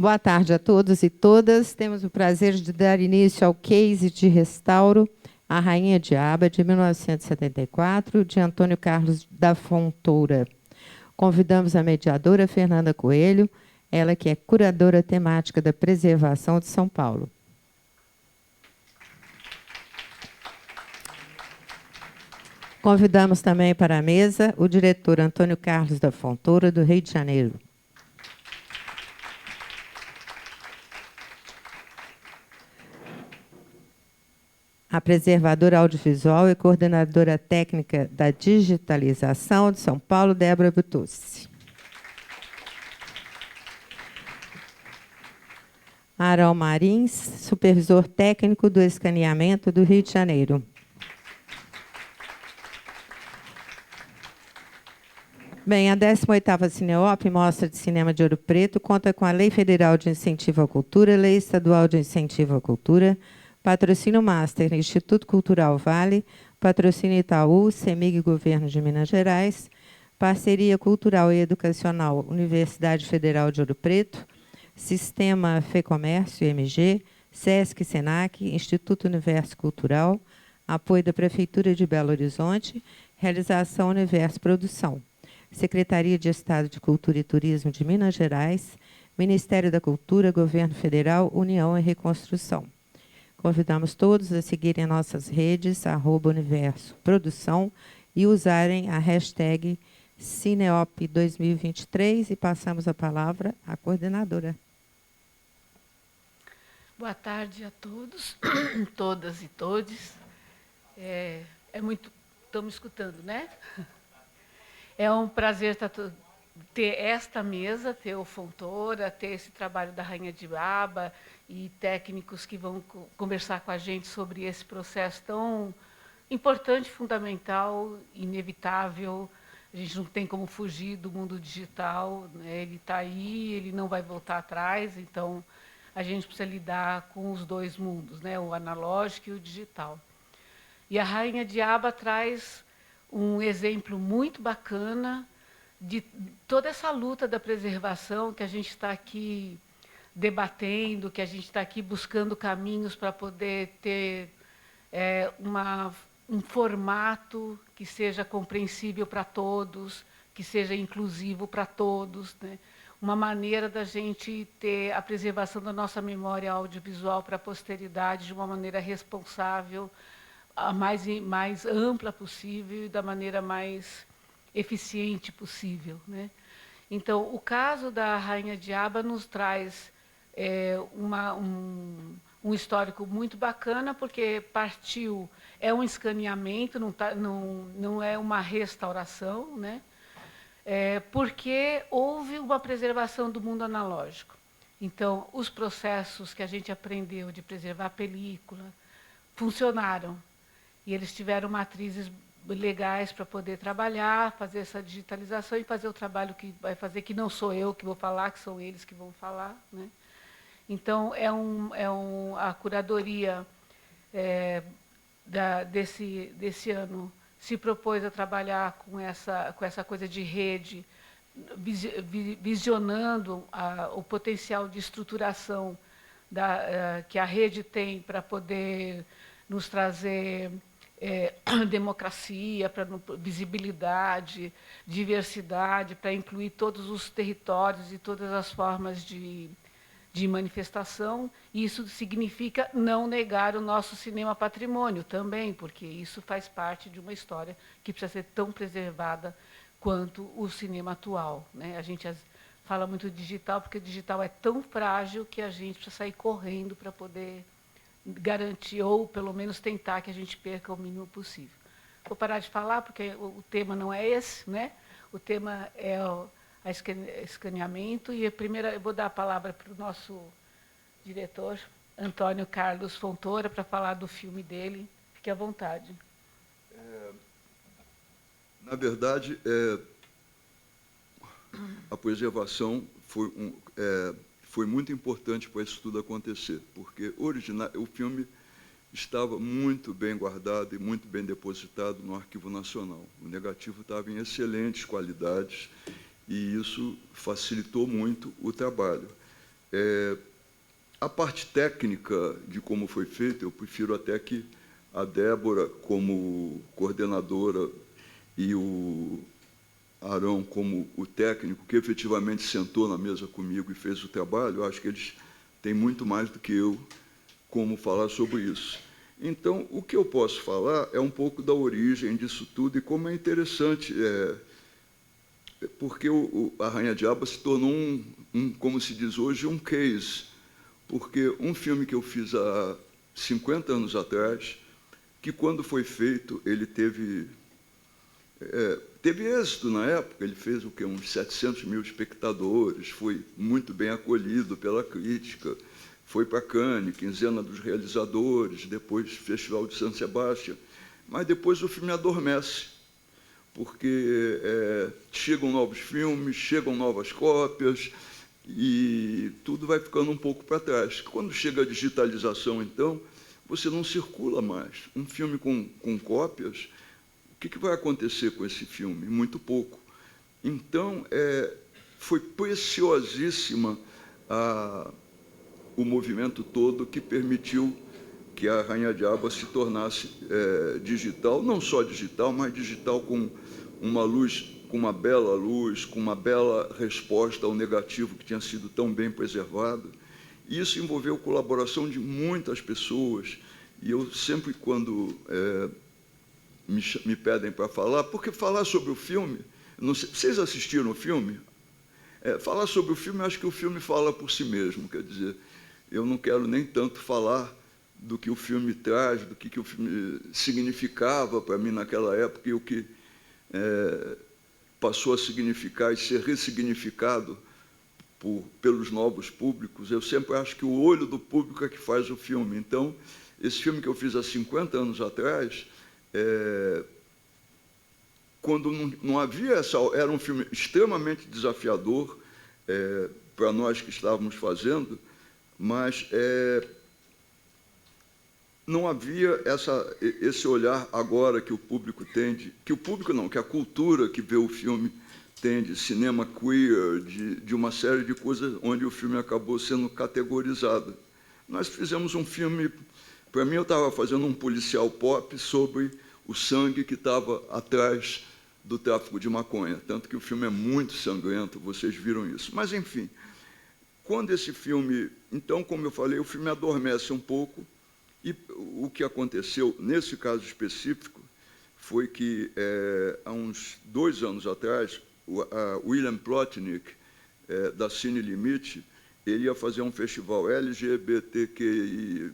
Boa tarde a todos e todas. Temos o prazer de dar início ao case de restauro A Rainha Diaba, de 1974, de Antônio Carlos da Fontoura. Convidamos a mediadora Fernanda Coelho, ela que é curadora temática da preservação de São Paulo. Convidamos também para a mesa o diretor Antônio Carlos da Fontoura, do Rio de Janeiro. A preservadora audiovisual e coordenadora técnica da digitalização de São Paulo, Débora Butussi. Aral Marins, supervisor técnico do escaneamento do Rio de Janeiro. Bem, a 18ª Cineop, Mostra de Cinema de Ouro Preto, conta com a Lei Federal de Incentivo à Cultura, Lei Estadual de Incentivo à Cultura, Patrocínio Master, Instituto Cultural Vale, Patrocínio Itaú, CEMIG Governo de Minas Gerais, Parceria Cultural e Educacional Universidade Federal de Ouro Preto, Sistema FEComércio MG, SESC Senac, Instituto Universo Cultural, apoio da Prefeitura de Belo Horizonte, realização Universo Produção, Secretaria de Estado de Cultura e Turismo de Minas Gerais, Ministério da Cultura, Governo Federal, União e Reconstrução. Convidamos todos a seguirem nossas redes, @Universo Produção, e usarem a hashtag Cineop2023, e passamos a palavra à coordenadora. Boa tarde a todos, todas e todes. Estão me escutando, né? É um prazer ter esta mesa, ter o Fontoura, ter esse trabalho da Rainha Diaba e técnicos que vão conversar com a gente sobre esse processo tão importante, fundamental, inevitável. A gente não tem como fugir do mundo digital, né? Ele está aí, ele não vai voltar atrás, então a gente precisa lidar com os dois mundos, né? O analógico e o digital. E a Rainha Diaba traz um exemplo muito bacana de toda essa luta da preservação que a gente está aqui debatendo, que a gente está aqui buscando caminhos para poder ter um formato que seja compreensível para todos, que seja inclusivo para todos, né? Uma maneira da gente ter a preservação da nossa memória audiovisual para a posteridade de uma maneira responsável, a mais ampla possível e da maneira mais eficiente possível, né? Então, o caso da Rainha Diaba nos traz um histórico muito bacana, porque é um escaneamento, não é uma restauração, né? Porque houve uma preservação do mundo analógico. Então, os processos que a gente aprendeu de preservar a película funcionaram. E eles tiveram matrizes legais para poder trabalhar, fazer essa digitalização e fazer o trabalho que vai fazer, que não sou eu que vou falar, que são eles que vão falar, né? Então, a curadoria desse ano se propôs a trabalhar com essa coisa de rede, visionando o potencial de estruturação que a rede tem para poder nos trazer democracia, para visibilidade, diversidade, para incluir todos os territórios e todas as formas de manifestação. Isso significa não negar o nosso cinema patrimônio também, porque isso faz parte de uma história que precisa ser tão preservada quanto o cinema atual, né? A gente fala muito digital, porque o digital é tão frágil que a gente precisa sair correndo para poder garantir, ou pelo menos tentar que a gente perca o mínimo possível. Vou parar de falar, porque o tema não é esse, né? O tema é escaneamento, e primeiro eu vou dar a palavra para o nosso diretor, Antônio Carlos Fontoura, para falar do filme dele. Fique à vontade. Na verdade, a preservação foi muito importante para isso tudo acontecer, porque o filme estava muito bem guardado e muito bem depositado no Arquivo Nacional. O negativo estava em excelentes qualidades e isso facilitou muito o trabalho. A parte técnica de como foi feito, eu prefiro até que a Débora, como coordenadora, e o Arão, como o técnico, que efetivamente sentou na mesa comigo e fez o trabalho, eu acho que eles têm muito mais do que eu como falar sobre isso. Então, o que eu posso falar é um pouco da origem disso tudo e como é interessante, porque a Arranha-Diaba se tornou como se diz hoje, um case, porque um filme que eu fiz há 50 anos atrás, que quando foi feito, ele teve êxito na época, ele fez o quê? Uns 700 mil espectadores, foi muito bem acolhido pela crítica, foi para Cannes, Quinzena dos Realizadores, depois Festival de San Sebastián, mas depois o filme adormece, porque chegam novos filmes, chegam novas cópias, e tudo vai ficando um pouco para trás. Quando chega a digitalização, então, você não circula mais. Um filme com cópias, o que vai acontecer com esse filme? Muito pouco. Então, foi preciosíssima o movimento todo que permitiu que a Arranha-Diaba se tornasse digital, não só digital, mas digital com uma luz, com uma bela luz, com uma bela resposta ao negativo que tinha sido tão bem preservado. E isso envolveu a colaboração de muitas pessoas, e eu sempre, quando me pedem para falar, porque falar sobre o filme, não sei, vocês assistiram o filme? Falar sobre o filme, acho que o filme fala por si mesmo, quer dizer, eu não quero nem tanto falar do que o filme traz, do que o filme significava para mim naquela época e o que passou a significar e ser ressignificado pelos novos públicos. Eu sempre acho que o olho do público é que faz o filme. Então, esse filme que eu fiz há 50 anos atrás, quando não havia era um filme extremamente desafiador para nós que estávamos fazendo, mas não havia esse olhar agora que o público tem, que o público não, que a cultura que vê o filme tem de cinema queer, de uma série de coisas onde o filme acabou sendo categorizado. Nós fizemos um filme, para mim eu estava fazendo um policial pop sobre o sangue que estava atrás do tráfico de maconha, tanto que o filme é muito sangrento, vocês viram isso. Mas, enfim, quando esse filme... Então, como eu falei, o filme adormece um pouco, e o que aconteceu, nesse caso específico, foi que, há uns 2 anos atrás, o William Plotnick, da Cine Limite, ele ia fazer um festival LGBTQI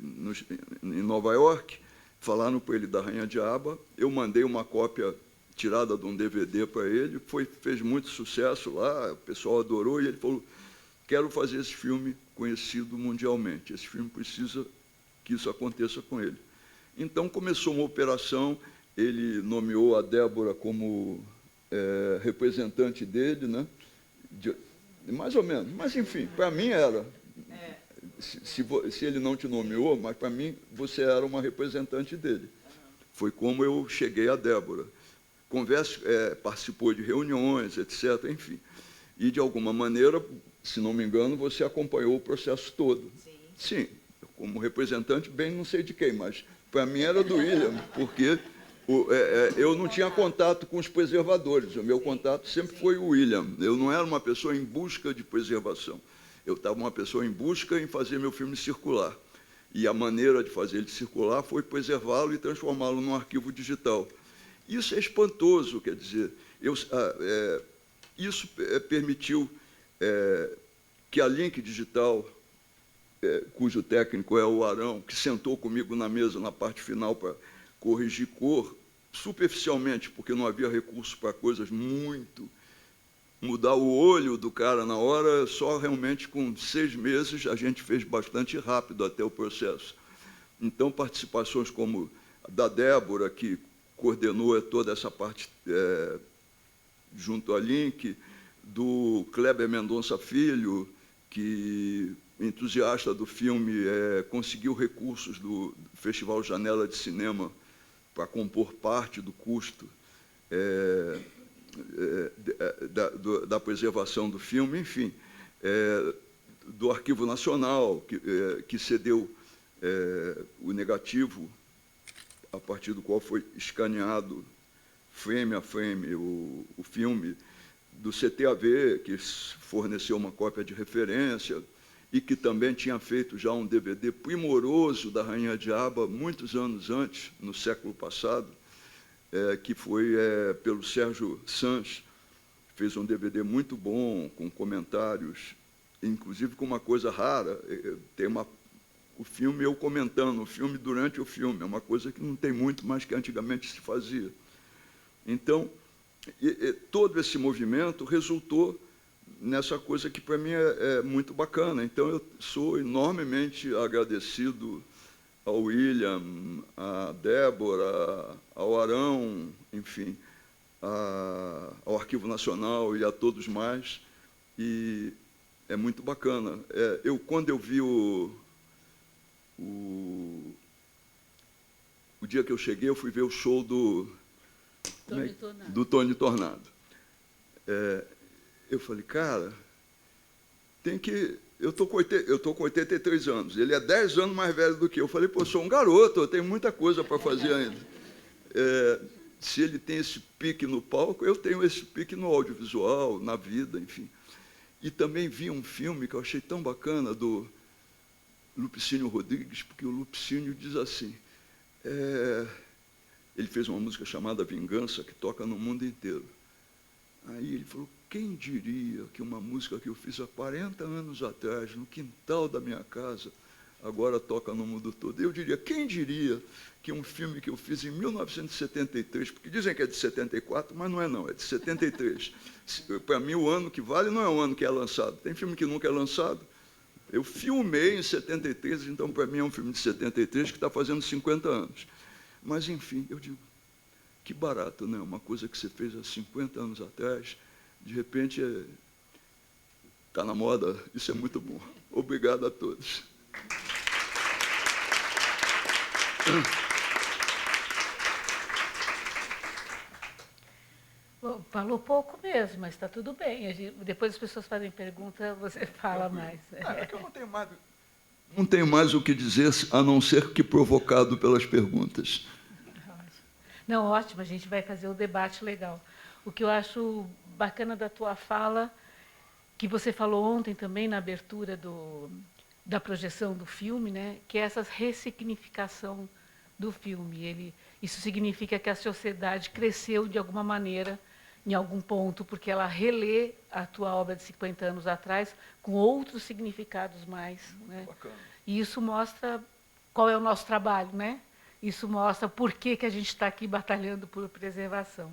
em Nova York, falaram para ele da Arranha-Diaba, eu mandei uma cópia tirada de um DVD para ele, fez muito sucesso lá, o pessoal adorou, e ele falou, quero fazer esse filme conhecido mundialmente, esse filme precisa que isso aconteça com ele. Então, começou uma operação, ele nomeou a Débora como representante dele, né? Mais ou menos, mas, enfim, para mim era. Se ele não te nomeou, mas para mim você era uma representante dele. Foi como eu cheguei a Débora. Participou de reuniões, etc., enfim. E, de alguma maneira, se não me engano, você acompanhou o processo todo. Sim, como representante, bem não sei de quem, mas para mim era do William, porque eu não tinha contato com os preservadores, o meu contato sempre foi o William. Eu não era uma pessoa em busca de preservação, eu estava uma pessoa em busca em fazer meu filme circular. E a maneira de fazer ele circular foi preservá-lo e transformá-lo num arquivo digital. Isso é espantoso, quer dizer, isso permitiu que a Link Digital, cujo técnico é o Arão, que sentou comigo na mesa, na parte final, para corrigir cor, superficialmente, porque não havia recurso para coisas muito... Mudar o olho do cara na hora, só realmente com 6 meses, a gente fez bastante rápido até o processo. Então, participações como a da Débora, que coordenou toda essa parte junto à Link, do Kleber Mendonça Filho, que, entusiasta do filme, conseguiu recursos do Festival Janela de Cinema para compor parte do custo da preservação do filme, enfim. do Arquivo Nacional, que cedeu o negativo, a partir do qual foi escaneado frame a frame o filme, do CTAV, que forneceu uma cópia de referência, e que também tinha feito já um DVD primoroso da Rainha Diaba, muitos anos antes, no século passado, que foi pelo Sérgio Sanz. Fez um DVD muito bom, com comentários, inclusive com uma coisa rara, tem o filme, eu comentando o filme durante o filme, é uma coisa que não tem muito, mas que antigamente se fazia. Então, todo esse movimento resultou nessa coisa que, para mim, é muito bacana. Então, eu sou enormemente agradecido ao William, à Débora, ao Arão, enfim, ao Arquivo Nacional e a todos mais. E é muito bacana. Quando eu vi o dia que eu cheguei, eu fui ver o show do Tony Tornado. Eu falei, cara, eu tô com 83 anos, ele é 10 anos mais velho do que eu. Eu falei, pô, sou um garoto, eu tenho muita coisa para fazer ainda. Se ele tem esse pique no palco, eu tenho esse pique no audiovisual, na vida, enfim. E também vi um filme que eu achei tão bacana, do Lupicínio Rodrigues, porque o Lupicínio diz assim, ele fez uma música chamada Vingança, que toca no mundo inteiro. Aí ele falou, quem diria que uma música que eu fiz há 40 anos atrás, no quintal da minha casa, agora toca no mundo todo? Eu diria, quem diria que um filme que eu fiz em 1973, porque dizem que é de 74, mas não é não, é de 73. Para mim, o ano que vale não é o ano que é lançado. Tem filme que nunca é lançado. Eu filmei em 73, então, para mim, é um filme de 73 que está fazendo 50 anos. Mas, enfim, eu digo, que barato, né? Uma coisa que você fez há 50 anos atrás, de repente, está na moda. Isso é muito bom. Obrigado a todos. Bom, falou pouco mesmo, mas está tudo bem. Depois as pessoas fazem pergunta, você fala mais. É que eu não tenho mais o que dizer, a não ser que provocado pelas perguntas. Não, ótimo, a gente vai fazer o debate legal. O que eu acho bacana da tua fala, que você falou ontem também na abertura da projeção do filme, né, que é essa ressignificação do filme. Isso significa que a sociedade cresceu de alguma maneira, em algum ponto, porque ela relê a tua obra de 50 anos atrás com outros significados mais. Né? Bacana. E isso mostra qual é o nosso trabalho, né? Isso mostra por que a gente está aqui batalhando por preservação.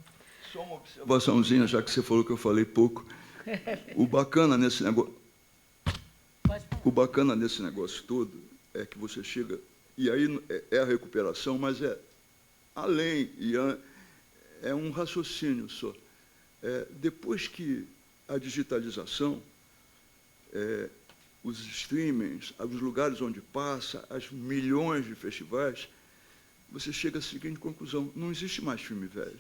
Só uma observaçãozinha, já que você falou que eu falei pouco. O bacana nesse negócio, todo é que você chega, e aí é a recuperação, mas é além, e é um raciocínio só. Depois que a digitalização, os streamings, os lugares onde passa, as milhões de festivais, você chega à seguinte conclusão, não existe mais filme velho.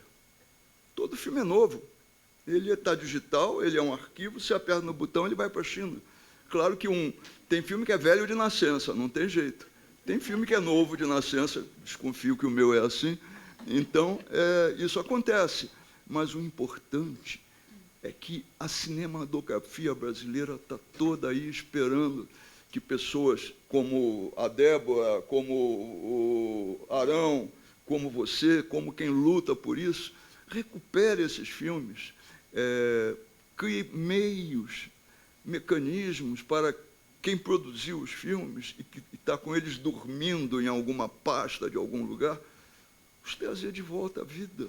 Todo filme é novo. Ele está digital, ele é um arquivo, você aperta no botão, ele vai para a China. Claro que tem filme que é velho de nascença, não tem jeito. Tem filme que é novo de nascença, desconfio que o meu é assim. Então, isso acontece. Mas o importante é que a cinematografia brasileira está toda aí esperando que pessoas como a Débora, como o Arão, como você, como quem luta por isso, recupere esses filmes, crie meios, mecanismos para quem produziu os filmes e que está com eles dormindo em alguma pasta de algum lugar, os trazer de volta à vida.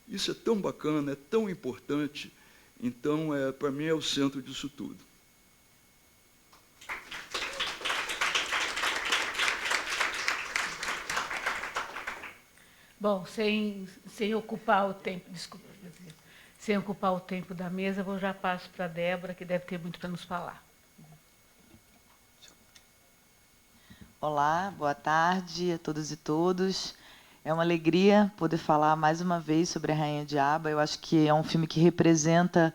Isso é tão bacana, é tão importante. Então, para mim, é o centro disso tudo. Bom, sem ocupar o tempo, desculpa, sem ocupar o tempo da mesa, eu já passo para a Débora, que deve ter muito para nos falar. Olá, boa tarde a todos e todos. É uma alegria poder falar mais uma vez sobre a Rainha Diaba. Eu acho que é um filme que representa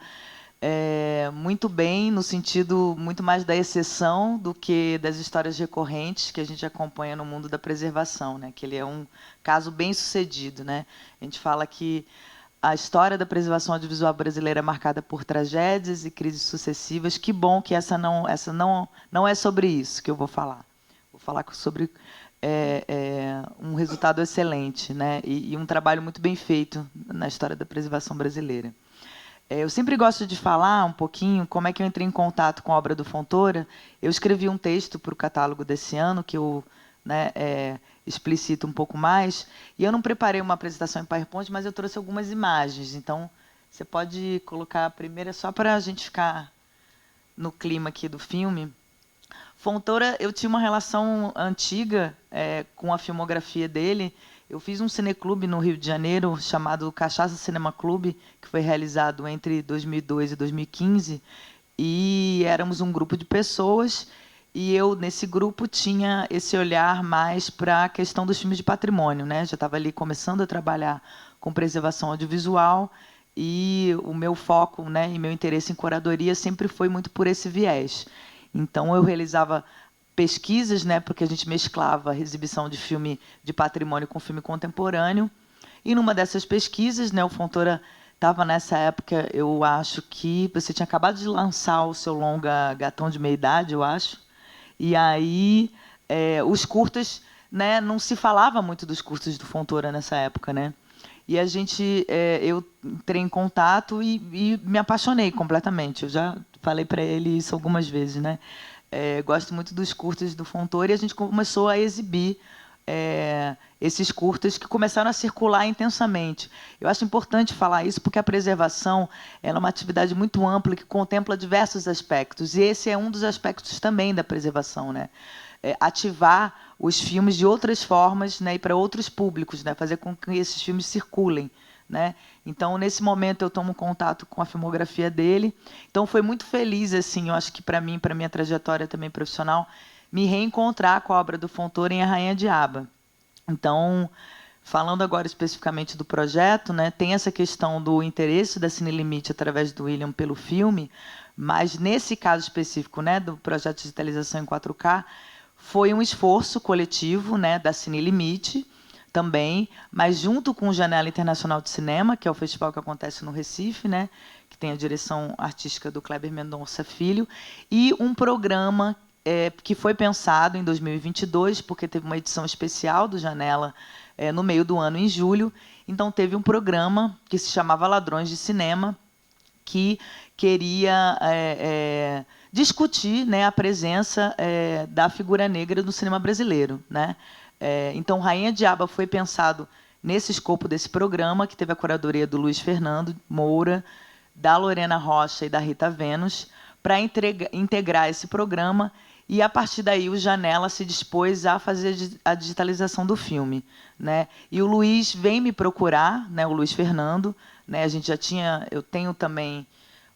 muito bem, no sentido muito mais da exceção do que das histórias recorrentes que a gente acompanha no mundo da preservação, né? Que ele é um caso bem sucedido, né? A gente fala que a história da preservação audiovisual brasileira é marcada por tragédias e crises sucessivas. Que bom que essa não é sobre isso que eu vou falar. Vou falar sobre um resultado excelente, né? E um trabalho muito bem feito na história da preservação brasileira. Eu sempre gosto de falar um pouquinho como é que eu entrei em contato com a obra do Fontoura. Eu escrevi um texto para o catálogo desse ano, que eu explicito um pouco mais, e eu não preparei uma apresentação em PowerPoint, mas eu trouxe algumas imagens. Então, você pode colocar a primeira só para a gente ficar no clima aqui do filme. Fontoura, eu tinha uma relação antiga com a filmografia dele. Eu fiz um cineclube no Rio de Janeiro chamado Cachaça Cinema Clube, que foi realizado entre 2002 e 2015, e éramos um grupo de pessoas, e eu, nesse grupo, tinha esse olhar mais para a questão dos filmes de patrimônio, né? Já estava ali começando a trabalhar com preservação audiovisual, e o meu foco, né, e meu interesse em curadoria sempre foi muito por esse viés. Então, eu realizava pesquisas, né, porque a gente mesclava a exibição de filme de patrimônio com filme contemporâneo. E numa dessas pesquisas, né, o Fontoura estava nessa época, eu acho que você tinha acabado de lançar o seu longa Gatão de Meia-Idade, eu acho. E aí os curtas, né, não se falava muito dos curtas do Fontoura nessa época, né? E a gente, eu entrei em contato e me apaixonei completamente. Eu já falei para ele isso algumas vezes, né? Gosto muito dos curtas do Fontoura, e a gente começou a exibir esses curtas que começaram a circular intensamente. Eu acho importante falar isso porque a preservação ela é uma atividade muito ampla que contempla diversos aspectos, e esse é um dos aspectos também da preservação, né? Ativar os filmes de outras formas, né, e para outros públicos, né, fazer com que esses filmes circulem, né? Então, nesse momento, eu tomo contato com a filmografia dele. Então, foi muito feliz, assim, eu acho que para mim, para minha trajetória também profissional, me reencontrar com a obra do Fontoura em A Rainha de Aba. Então, falando agora especificamente do projeto, né, tem essa questão do interesse da Cine Limite através do William pelo filme, mas nesse caso específico, né, do projeto de digitalização em 4K, foi um esforço coletivo, né, da Cine Limite também, mas junto com o Janela Internacional de Cinema, que é o festival que acontece no Recife, né, que tem a direção artística do Kleber Mendonça Filho, e um programa que foi pensado em 2022, porque teve uma edição especial do Janela no meio do ano, em julho. Então, teve um programa que se chamava Ladrões de Cinema, que queria discutir, né, a presença da figura negra no cinema brasileiro, né? Então, Rainha de Aba foi pensado nesse escopo desse programa, que teve a curadoria do Luiz Fernando Moura, da Lorena Rocha e da Rita Vênus, para integrar esse programa, e, a partir daí, o Janela se dispôs a fazer a digitalização do filme, né? E o Luiz vem me procurar, né, o Luiz Fernando, né, eu tenho também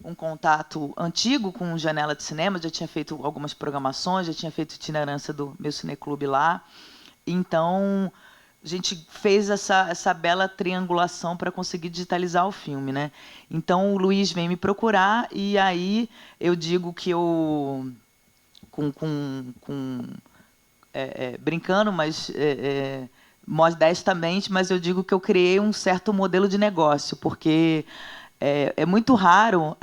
um contato antigo com o Janela de Cinema, já tinha feito algumas programações, já tinha feito itinerância do meu cineclube lá. Então, a gente fez essa bela triangulação para conseguir digitalizar o filme, né? Então, o Luiz vem me procurar, e aí eu digo que eu, brincando, mas modestamente, mas eu digo que eu criei um certo modelo de negócio, porque é muito raro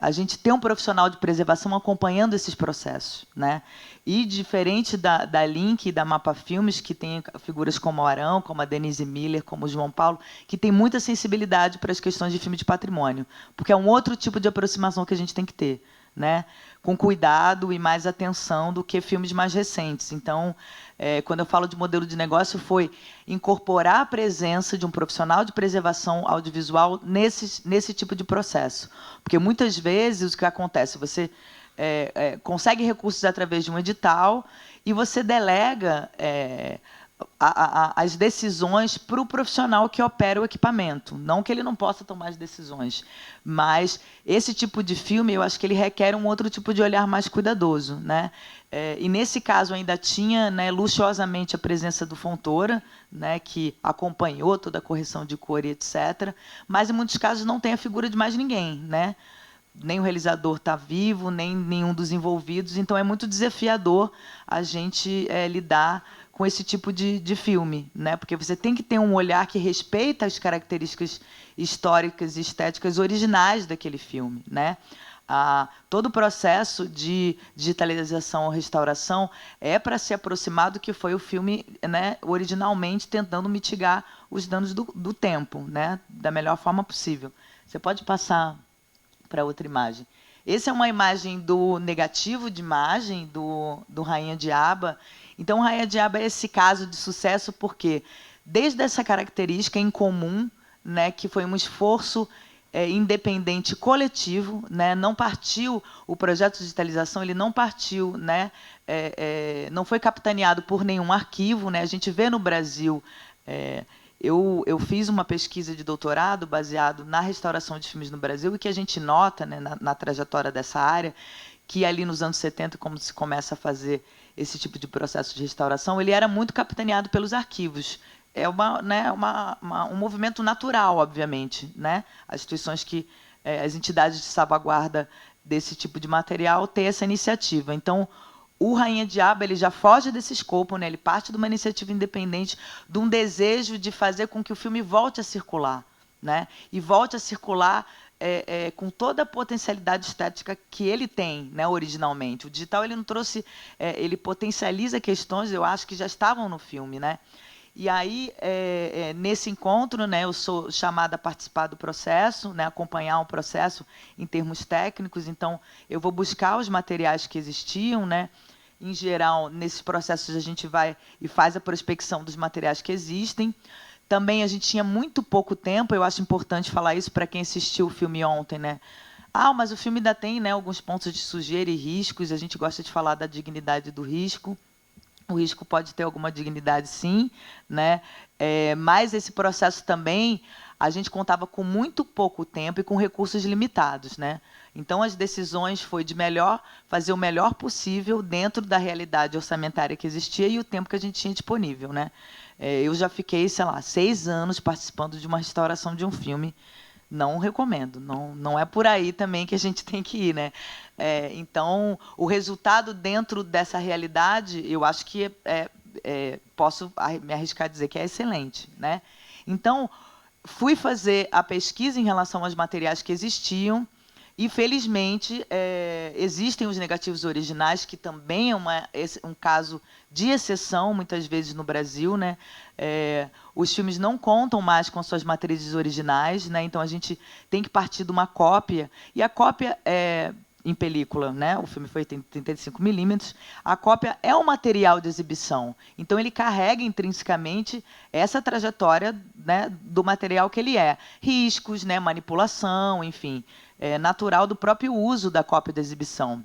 a gente ter um profissional de preservação acompanhando esses processos, né? E, diferente da Link e da Mapa Filmes, que tem figuras como o Arão, como a Denise Miller, como o João Paulo, que tem muita sensibilidade para as questões de filme de patrimônio, porque é um outro tipo de aproximação que a gente tem que ter, né? Com cuidado e mais atenção do que filmes mais recentes. Então, quando eu falo de modelo de negócio, foi incorporar a presença de um profissional de preservação audiovisual nesse tipo de processo. Porque, muitas vezes, o que acontece? Você consegue recursos através de um edital e você delega as decisões para o profissional que opera o equipamento. Não que ele não possa tomar as decisões, mas esse tipo de filme, eu acho que ele requer um outro tipo de olhar mais cuidadoso, né? E, nesse caso, ainda tinha, né, luxuosamente a presença do Fontoura, né, que acompanhou toda a correção de cor e etc., mas, em muitos casos, não tem a figura de mais ninguém, né? nem o realizador está vivo, nem nenhum dos envolvidos, então é muito desafiador a gente lidar com esse tipo de filme, né? Porque você tem que ter um olhar que respeita as características históricas e estéticas originais daquele filme, né? Todo o processo de digitalização ou restauração é para se aproximar do que foi o filme, né, originalmente, tentando mitigar os danos do tempo, né, da melhor forma possível. Você pode passar para outra imagem. Essa é uma imagem do negativo de imagem do Rainha Diaba. Então, Rainha Diaba é esse caso de sucesso porque, desde essa característica em comum, né, que foi um esforço independente coletivo, né, não partiu o projeto de digitalização, ele não partiu, né, não foi capitaneado por nenhum arquivo, né, a gente vê no Brasil, eu fiz uma pesquisa de doutorado baseado na restauração de filmes no Brasil e que a gente nota, né, na trajetória dessa área, que ali nos anos 70, como se começa a fazer esse tipo de processo de restauração, ele era muito capitaneado pelos arquivos. É um movimento natural, obviamente, né? As instituições as entidades de salvaguarda desse tipo de material têm essa iniciativa. Então, o Rainha Diaba ele já foge desse escopo, né? Ele parte de uma iniciativa independente, de um desejo de fazer com que o filme volte a circular, né? E volte a circular com toda a potencialidade estética que ele tem, né, originalmente. O digital ele não trouxe, ele potencializa questões, eu acho, que já estavam no filme, né? E aí, nesse encontro, né, eu sou chamada a participar do processo, né, acompanhar o processo em termos técnicos. Então, eu vou buscar os materiais que existiam, né. Em geral, nesses processos, a gente vai e faz a prospecção dos materiais que existem. Também a gente tinha muito pouco tempo, eu acho importante falar isso para quem assistiu o filme ontem, né. Mas o filme ainda tem, né, alguns pontos de sujeira e riscos, a gente gosta de falar da dignidade do risco. O risco pode ter alguma dignidade, sim, né? Mas esse processo também, a gente contava com muito pouco tempo e com recursos limitados, né? Então, as decisões foi de fazer o melhor possível dentro da realidade orçamentária que existia e o tempo que a gente tinha disponível, né? Eu já fiquei, sei lá, 6 anos participando de uma restauração de um filme. Não recomendo, não é por aí também que a gente tem que ir, né? Então, o resultado dentro dessa realidade, eu acho que posso me arriscar a dizer que é excelente, né? Então, fui fazer a pesquisa em relação aos materiais que existiam e, felizmente, existem os negativos originais, que também é um caso de exceção, muitas vezes, no Brasil, né? Os filmes não contam mais com suas matrizes originais, né? Então, a gente tem que partir de uma cópia, e a cópia em película, né? O filme foi em 35 milímetros, a cópia é um material de exibição, então ele carrega intrinsecamente essa trajetória, né, do material que ele é. Riscos, né, manipulação, enfim, natural do próprio uso da cópia de exibição.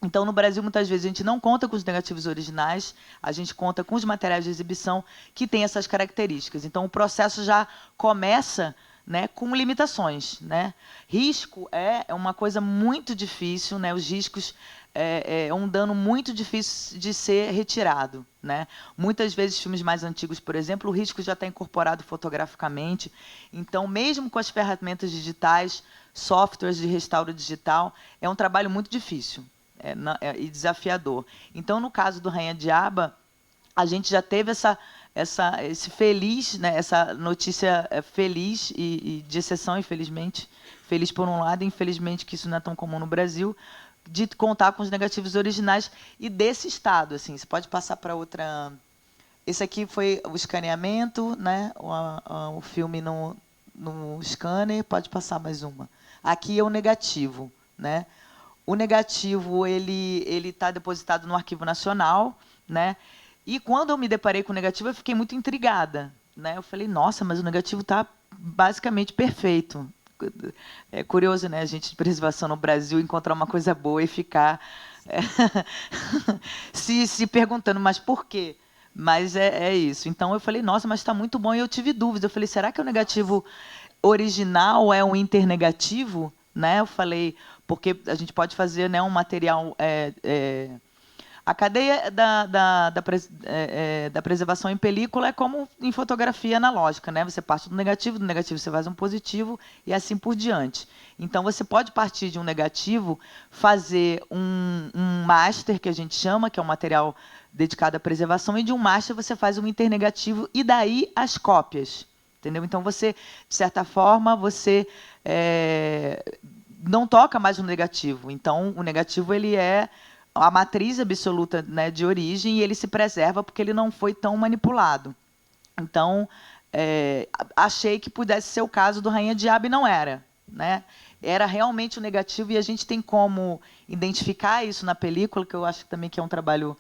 Então, no Brasil, muitas vezes, a gente não conta com os negativos originais, a gente conta com os materiais de exibição que têm essas características. Então, o processo já começa, né, com limitações, né? Risco é uma coisa muito difícil, né? Os riscos é um dano muito difícil de ser retirado, né? Muitas vezes, filmes mais antigos, por exemplo, o risco já está incorporado fotograficamente. Então, mesmo com as ferramentas digitais, softwares de restauro digital, é um trabalho muito difícil e desafiador. Então, no caso do Rainha Diaba, a gente já teve esse feliz, né, essa notícia feliz e de exceção, infelizmente, feliz por um lado, e infelizmente que isso não é tão comum no Brasil, de contar com os negativos originais e desse estado. Assim, você pode passar para outra. Esse aqui foi o escaneamento, né, o filme no scanner. Pode passar mais uma. Aqui é o negativo, né? O negativo ele está depositado no Arquivo Nacional, né? E quando eu me deparei com o negativo, eu fiquei muito intrigada, né? Eu falei, nossa, mas o negativo está basicamente perfeito. É curioso, né? A gente de preservação no Brasil encontrar uma coisa boa e ficar se perguntando, mas por quê? Mas é isso. Então eu falei, nossa, mas está muito bom. E eu tive dúvidas. Eu falei, será que o negativo original é um internegativo? Né? Eu falei, porque a gente pode fazer, né, um material A cadeia da preservação em película é como em fotografia analógica, né? Você parte do negativo você faz um positivo e assim por diante. Então, você pode partir de um negativo, fazer um master, que a gente chama, que é um material dedicado à preservação, e de um master você faz um internegativo, e daí as cópias. Entendeu? Então, você, de certa forma, você não toca mais no negativo. Então, o negativo ele é a matriz absoluta, né, de origem, e ele se preserva porque ele não foi tão manipulado. Então, achei que pudesse ser o caso do Rainha Diabo, e não era. Né? Era realmente o negativo, e a gente tem como identificar isso na película, que eu acho também que é um trabalho...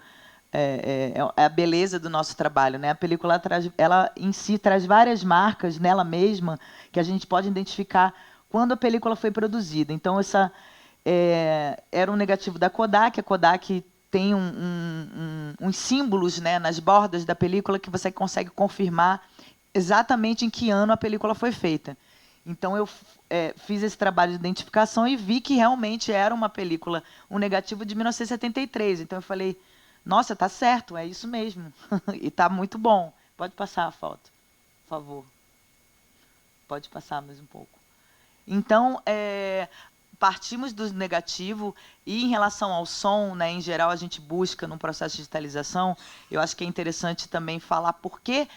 É a beleza do nosso trabalho, né? A película ela em si traz várias marcas nela mesma que a gente pode identificar quando a película foi produzida. Então, era um negativo da Kodak. A Kodak tem uns símbolos, né, nas bordas da película que você consegue confirmar exatamente em que ano a película foi feita. Então, eu fiz esse trabalho de identificação e vi que realmente era uma película, um negativo de 1973. Então, eu falei... Nossa, tá certo, é isso mesmo. E está muito bom. Pode passar a foto, por favor. Pode passar mais um pouco. Então, partimos do negativo, e em relação ao som, né, em geral, a gente busca, num processo de digitalização, eu acho que é interessante também falar por que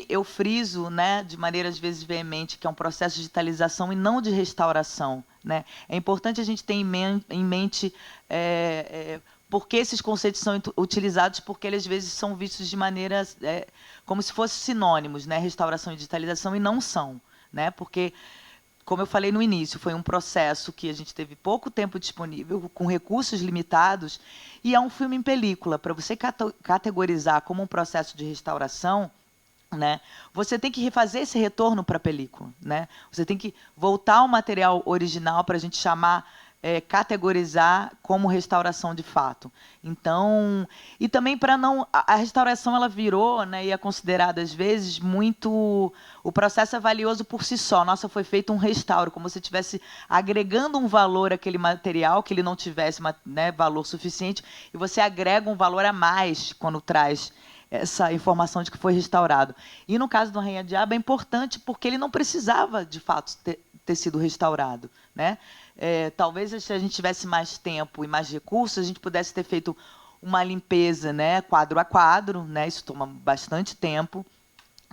eu friso, né, de maneira, às vezes, veemente, que é um processo de digitalização e não de restauração. Né? É importante a gente ter em mente... por que esses conceitos são utilizados? Porque eles, às vezes, são vistos de maneira como se fossem sinônimos, né? Restauração e digitalização, e não são. Né? Porque, como eu falei no início, foi um processo que a gente teve pouco tempo disponível, com recursos limitados, e é um filme em película. Para você categorizar como um processo de restauração, né, você tem que refazer esse retorno para a película. Né? Você tem que voltar ao material original para a gente chamar... categorizar como restauração de fato. Então, e também para não... A restauração ela virou, né, e é considerada, às vezes, muito... O processo é valioso por si só. Nossa, foi feito um restauro, como se estivesse agregando um valor àquele material, que ele não tivesse, né, valor suficiente, e você agrega um valor a mais quando traz essa informação de que foi restaurado. E, no caso do Rainha Diabo, é importante porque ele não precisava, de fato, ter sido restaurado. Né? Talvez, se a gente tivesse mais tempo e mais recursos, a gente pudesse ter feito uma limpeza, né, quadro a quadro, né, isso toma bastante tempo,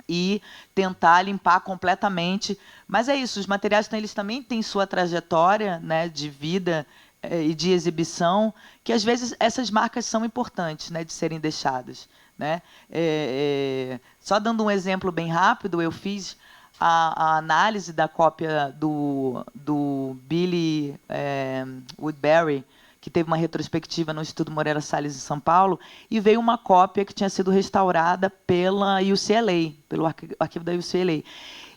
e tentar limpar completamente. Mas é isso, os materiais eles também têm sua trajetória, né, de vida e de exibição, que, às vezes, essas marcas são importantes, né, de serem deixadas. Né? Só dando um exemplo bem rápido, eu fiz... A análise da cópia do Billy Woodbury, que teve uma retrospectiva no Instituto Moreira Salles, em São Paulo, e veio uma cópia que tinha sido restaurada pela UCLA, pelo arquivo da UCLA.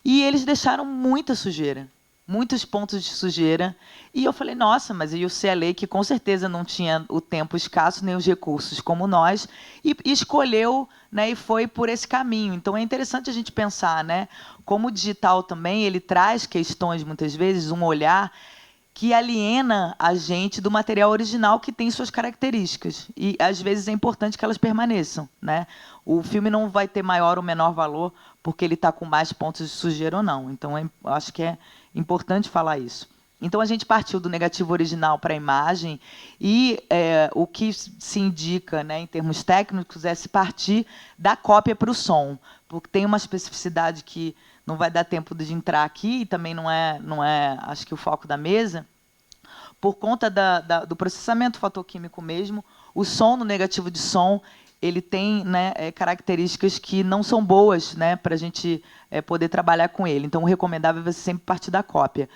E eles deixaram muita sujeira, muitos pontos de sujeira. E eu falei, nossa, mas a UCLA, que com certeza não tinha o tempo escasso, nem os recursos como nós, e escolheu, né, e foi por esse caminho. Então, é interessante a gente pensar, né, como o digital também ele traz questões, muitas vezes, um olhar que aliena a gente do material original, que tem suas características. E, às vezes, é importante que elas permaneçam. Né? O filme não vai ter maior ou menor valor porque ele está com mais pontos de sujeira ou não. Então, acho que é importante falar isso. Então, a gente partiu do negativo original para a imagem, e o que se indica, né, em termos técnicos, é se partir da cópia para o som, porque tem uma especificidade que não vai dar tempo de entrar aqui, e também não é, acho que, o foco da mesa. Por conta do processamento fotoquímico mesmo, o som no negativo de som ele tem, né, características que não são boas, né, para a gente poder trabalhar com ele. Então, o recomendável é você sempre partir da cópia.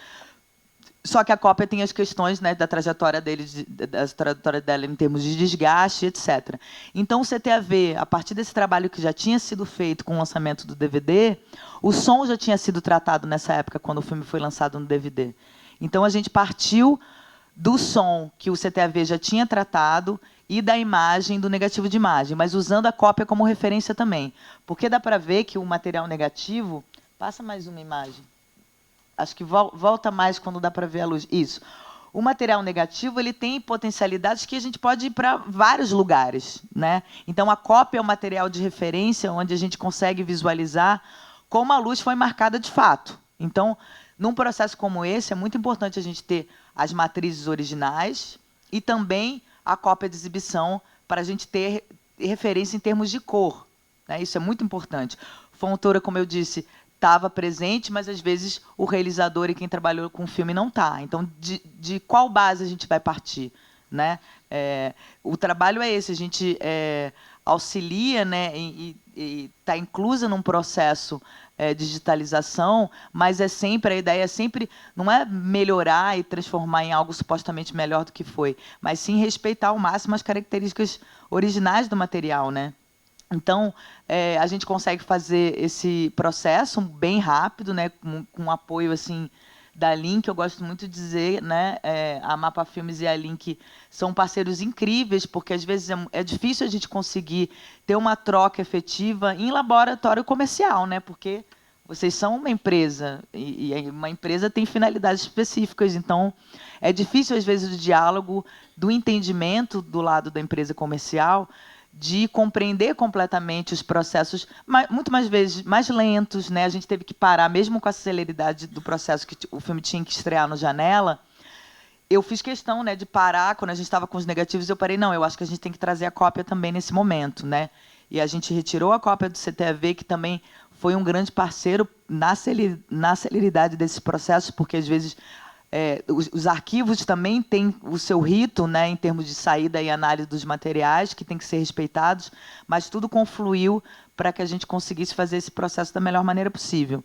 Só que a cópia tem as questões, né, da trajetória dela em termos de desgaste, etc. Então, o CTAV, a partir desse trabalho que já tinha sido feito com o lançamento do DVD, o som já tinha sido tratado nessa época, quando o filme foi lançado no DVD. Então, a gente partiu do som que o CTAV já tinha tratado e da imagem, do negativo de imagem, mas usando a cópia como referência também. Porque dá para ver que o material negativo... Passa mais uma imagem. Acho que volta mais quando dá para ver a luz. Isso. o material negativo ele tem potencialidades que a gente pode ir para vários lugares, né? Então, a cópia é um material de referência onde a gente consegue visualizar como a luz foi marcada de fato. Então, num processo como esse, é muito importante a gente ter as matrizes originais e também a cópia de exibição para a gente ter referência em termos de cor, né? Isso é muito importante. Fontoura, como eu disse, estava presente, mas às vezes o realizador e quem trabalhou com o filme não está. Então, de qual base a gente vai partir, né? O trabalho é esse, a gente auxilia, né, e está inclusa num processo de digitalização, mas a ideia é sempre, não é melhorar e transformar em algo supostamente melhor do que foi, mas sim respeitar ao máximo as características originais do material, né? Então, a gente consegue fazer esse processo bem rápido, né, com apoio assim, da Link. Eu gosto muito de dizer, né, a Mapa Filmes e a Link são parceiros incríveis, porque, às vezes, é difícil a gente conseguir ter uma troca efetiva em laboratório comercial, né, porque vocês são uma empresa, e uma empresa tem finalidades específicas. Então, é difícil, às vezes, o diálogo, do entendimento do lado da empresa comercial, de compreender completamente os processos, muito mais vezes mais lentos, né? A gente teve que parar, mesmo com a celeridade do processo que o filme tinha que estrear no Janela. Eu fiz questão, né, de parar, quando a gente estava com os negativos, eu parei, não, eu acho que a gente tem que trazer a cópia também nesse momento, né? E a gente retirou a cópia do CTAV, que também foi um grande parceiro na celeridade desses processos, porque, às vezes, os arquivos também têm o seu rito, né, em termos de saída e análise dos materiais, que tem que ser respeitados, mas tudo confluiu para que a gente conseguisse fazer esse processo da melhor maneira possível.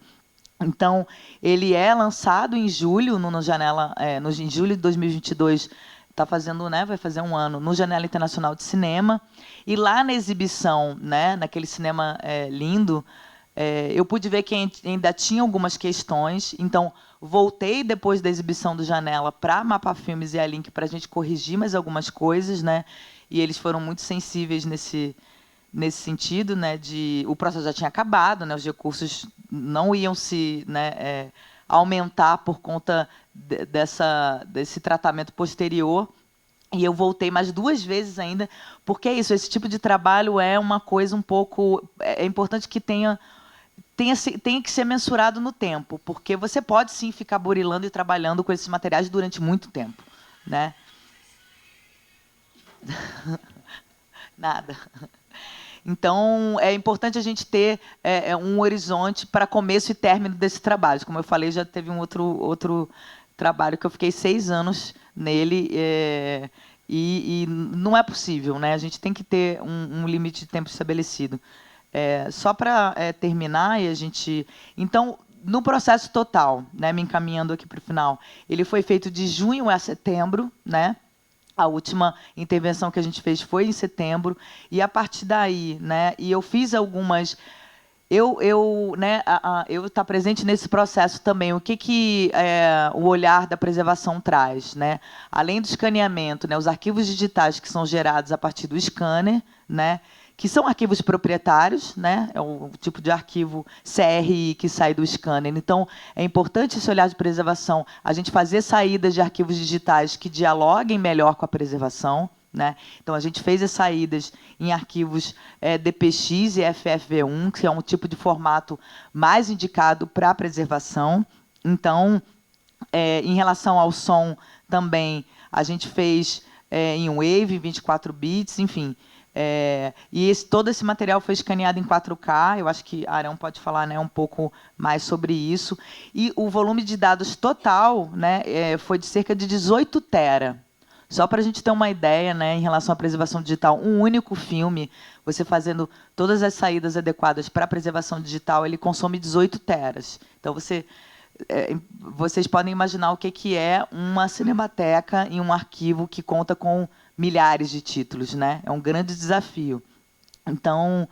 Então, ele é lançado em julho, em julho de 2022, está fazendo, né, vai fazer um ano, no Janela Internacional de Cinema, e lá na exibição, né, naquele cinema lindo, eu pude ver que ainda tinha algumas questões. Então, voltei depois da exibição do Janela para Mapa Filmes e a Link para a gente corrigir mais algumas coisas, né? E eles foram muito sensíveis nesse sentido, né? O processo já tinha acabado, né? Os recursos não iam se, né, aumentar por conta desse tratamento posterior. E eu voltei mais 2 vezes ainda, porque é isso. Esse tipo de trabalho é uma coisa um pouco... É importante que tenha que ser mensurado no tempo, porque você pode, sim, ficar burilando e trabalhando com esses materiais durante muito tempo, né? Nada. Então, é importante a gente ter um horizonte para começo e término desse trabalho. Como eu falei, já teve um outro trabalho que eu fiquei 6 anos nele, e não é possível, né? A gente tem que ter um limite de tempo estabelecido. Só para terminar, e a gente... Então, no processo total, né, me encaminhando aqui para o final, ele foi feito de junho a setembro, né? A última intervenção que a gente fez foi em setembro, e a partir daí, né, e eu fiz algumas... Eu estar presente nesse processo também. O que o olhar da preservação traz, né? Além do escaneamento, né, os arquivos digitais que são gerados a partir do scanner, né, que são arquivos proprietários, né? É o tipo de arquivo CRI que sai do scanner. Então, é importante esse olhar de preservação, a gente fazer saídas de arquivos digitais que dialoguem melhor com a preservação, né? Então, a gente fez as saídas em arquivos DPX e FFV1, que é um tipo de formato mais indicado para a preservação. Então, em relação ao som, também, a gente fez em Wave, 24 bits, enfim... e todo esse material foi escaneado em 4K. Eu acho que Arão pode falar, né, um pouco mais sobre isso. E o volume de dados total, né, foi de cerca de 18 tera. Só para a gente ter uma ideia, né, em relação à preservação digital, um único filme, você fazendo todas as saídas adequadas para a preservação digital, ele consome 18 teras. Então, vocês podem imaginar o que é uma cinemateca em um arquivo que conta com milhares de títulos, né? É um grande desafio. Então,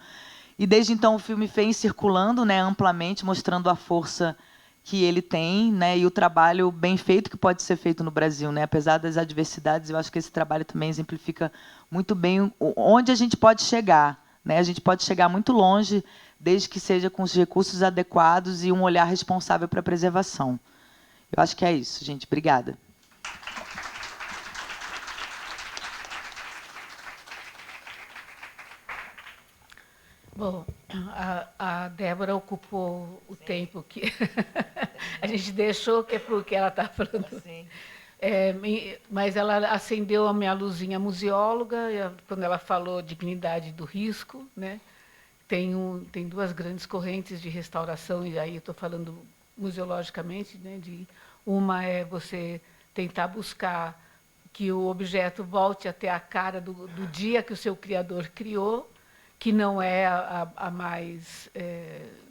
e desde então o filme vem circulando, né, amplamente, mostrando a força que ele tem, né, e o trabalho bem feito que pode ser feito no Brasil, né? Apesar das adversidades, eu acho que esse trabalho também exemplifica muito bem onde a gente pode chegar, né? A gente pode chegar muito longe, desde que seja com os recursos adequados e um olhar responsável para a preservação. Eu acho que é isso, gente. Obrigada. Bom, a Débora ocupou o tempo que a gente deixou, que é porque ela está falando. Sim. Mas ela acendeu a minha luzinha museóloga, quando ela falou dignidade do risco, né? Tem duas grandes correntes de restauração, e aí eu estou falando museologicamente, né? Uma é você tentar buscar que o objeto volte a ter a cara do dia que o seu criador criou, que não é a mais,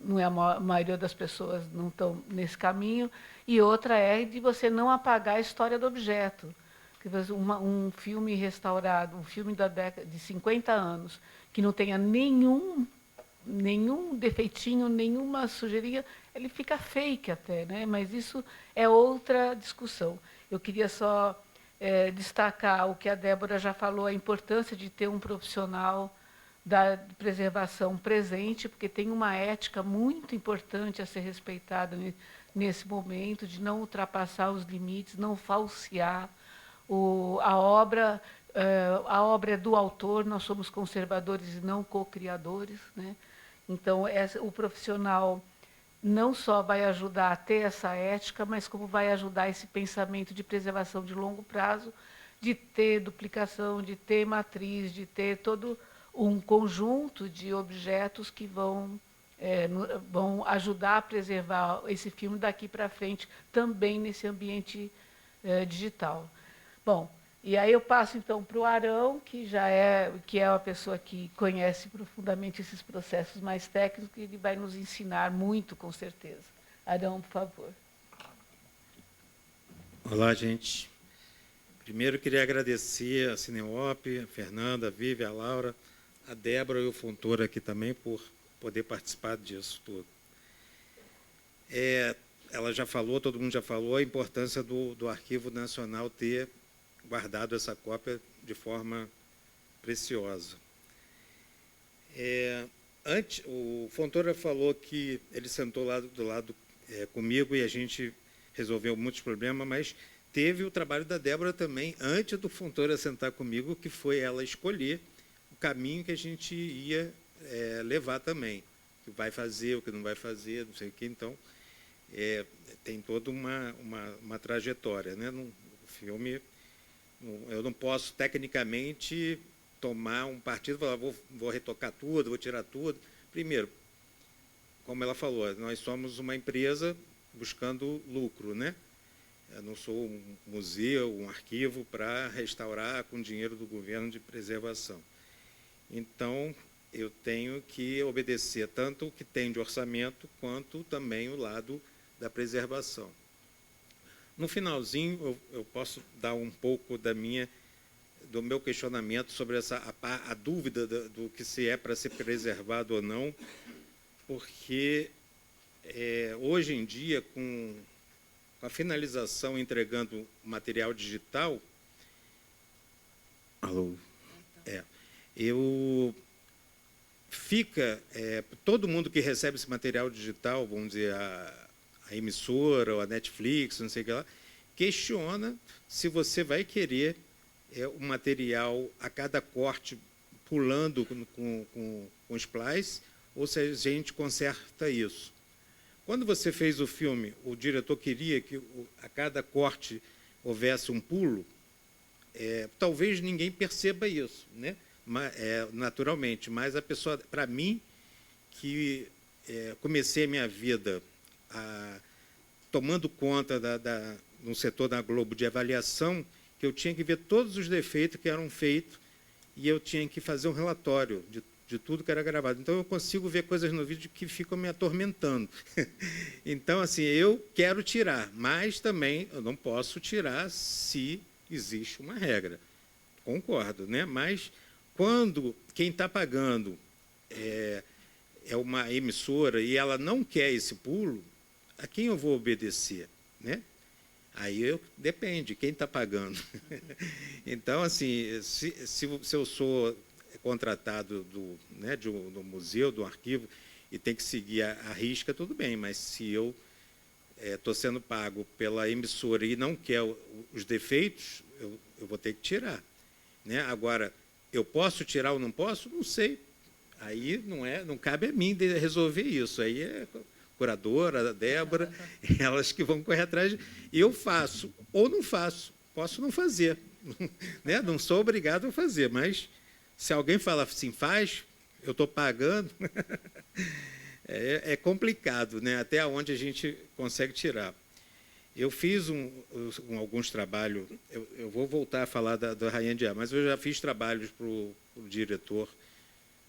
não é a maioria das pessoas não estão nesse caminho, e outra é de você não apagar a história do objeto. Um filme restaurado, um filme da década de 50 anos, que não tenha nenhum defeitinho, nenhuma sujeirinha, ele fica fake até, né? Mas isso é outra discussão. Eu queria só destacar o que a Débora já falou, a importância de ter um profissional da preservação presente, porque tem uma ética muito importante a ser respeitada nesse momento, de não ultrapassar os limites, não falsear a obra. A obra é do autor, nós somos conservadores e não co-criadores, né? Então, o profissional não só vai ajudar a ter essa ética, mas como vai ajudar esse pensamento de preservação de longo prazo, de ter duplicação, de ter matriz, de ter todo um conjunto de objetos que vão ajudar a preservar esse filme daqui para frente, também nesse ambiente digital. Bom, e aí eu passo então para o Arão, que é uma pessoa que conhece profundamente esses processos mais técnicos, e ele vai nos ensinar muito, com certeza. Arão, por favor. Olá, gente. Primeiro, queria agradecer a Cineop, a Fernanda, a Vivi, a Laura, a Débora e o Fontoura aqui também por poder participar disso tudo. Ela já falou, todo mundo já falou, a importância do Arquivo Nacional ter guardado essa cópia de forma preciosa. O Fontoura falou que ele sentou lá do lado comigo e a gente resolveu muitos problemas, mas teve o trabalho da Débora também, antes do Fontoura sentar comigo, que foi ela escolher o caminho que a gente ia levar também, o que vai fazer, o que não vai fazer, não sei o que. Então, tem toda uma trajetória, né? O filme, eu não posso, tecnicamente, tomar um partido e falar, vou retocar tudo, vou tirar tudo. Primeiro, como ela falou, nós somos uma empresa buscando lucro, né? Eu não sou um museu, um arquivo para restaurar com dinheiro do governo de preservação. Então, eu tenho que obedecer tanto o que tem de orçamento, quanto também o lado da preservação. No finalzinho, eu posso dar um pouco do meu questionamento sobre a dúvida do que se é para ser preservado ou não, porque hoje em dia, com a finalização entregando material digital, todo mundo que recebe esse material digital, vamos dizer, a emissora ou a Netflix, não sei o que lá, questiona se você vai querer o material a cada corte pulando com splice, ou se a gente conserta isso. Quando você fez o filme, o diretor queria que a cada corte houvesse um pulo, talvez ninguém perceba isso, né? Naturalmente, mas a pessoa, para mim, que comecei a minha vida tomando conta no setor da Globo de avaliação, que eu tinha que ver todos os defeitos que eram feitos e eu tinha que fazer um relatório de tudo que era gravado. Então, eu consigo ver coisas no vídeo que ficam me atormentando. Então, assim, eu quero tirar, mas também eu não posso tirar se existe uma regra. Concordo, né? Mas quando quem está pagando é uma emissora e ela não quer esse pulo, a quem eu vou obedecer, né? Aí depende, quem está pagando. Então, assim, se eu sou contratado do museu, do arquivo, e tem que seguir a risca, tudo bem, mas se eu estou sendo pago pela emissora e não quer os defeitos, eu vou ter que tirar, né? Agora, eu posso tirar ou não posso? Não sei. Aí não cabe a mim resolver isso. Aí é a curadora, a Débora, elas que vão correr atrás. Eu faço ou não faço. Posso não fazer. Né? Não sou obrigado a fazer, mas se alguém fala assim, faz, eu estou pagando, é complicado, né? Até onde a gente consegue tirar. Eu fiz alguns trabalhos, eu vou voltar a falar da Rainha de Água, mas eu já fiz trabalhos para o diretor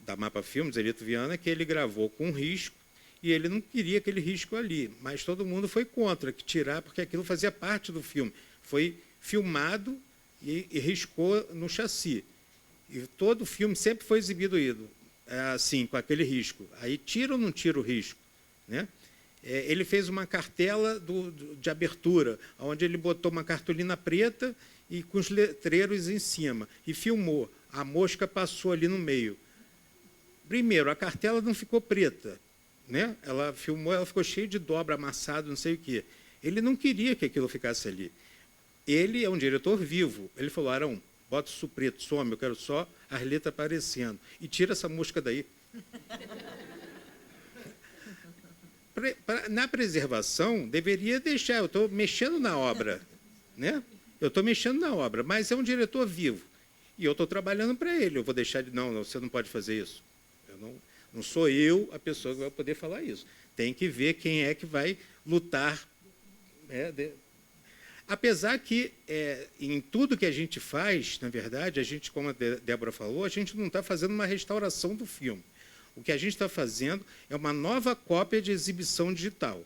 da Mapa Filmes, Elito Viana, que ele gravou com risco, e ele não queria aquele risco ali, mas todo mundo foi contra, que tirar, porque aquilo fazia parte do filme. Foi filmado e riscou no chassi. E todo o filme sempre foi exibido assim, com aquele risco. Aí tira ou não tira o risco? Né? Ele fez uma cartela de abertura, onde ele botou uma cartolina preta e com os letreiros em cima, e filmou. A mosca passou ali no meio. Primeiro, a cartela não ficou preta, né? Ela filmou, ela ficou cheia de dobra, amassado, não sei o quê. Ele não queria que aquilo ficasse ali. Ele é um diretor vivo. Ele falou, Arão, bota isso preto, some, eu quero só a Arleta aparecendo. E tira essa mosca daí. Na preservação, deveria deixar, eu estou mexendo na obra, né? Eu estou mexendo na obra, mas é um diretor vivo. E eu estou trabalhando para ele. Eu vou deixar de, não, você não pode fazer isso. Não sou eu a pessoa que vai poder falar isso. Tem que ver quem é que vai lutar. Apesar que, em tudo que a gente faz, na verdade, a gente, como a Débora falou, a gente não está fazendo uma restauração do filme. O que a gente está fazendo é uma nova cópia de exibição digital,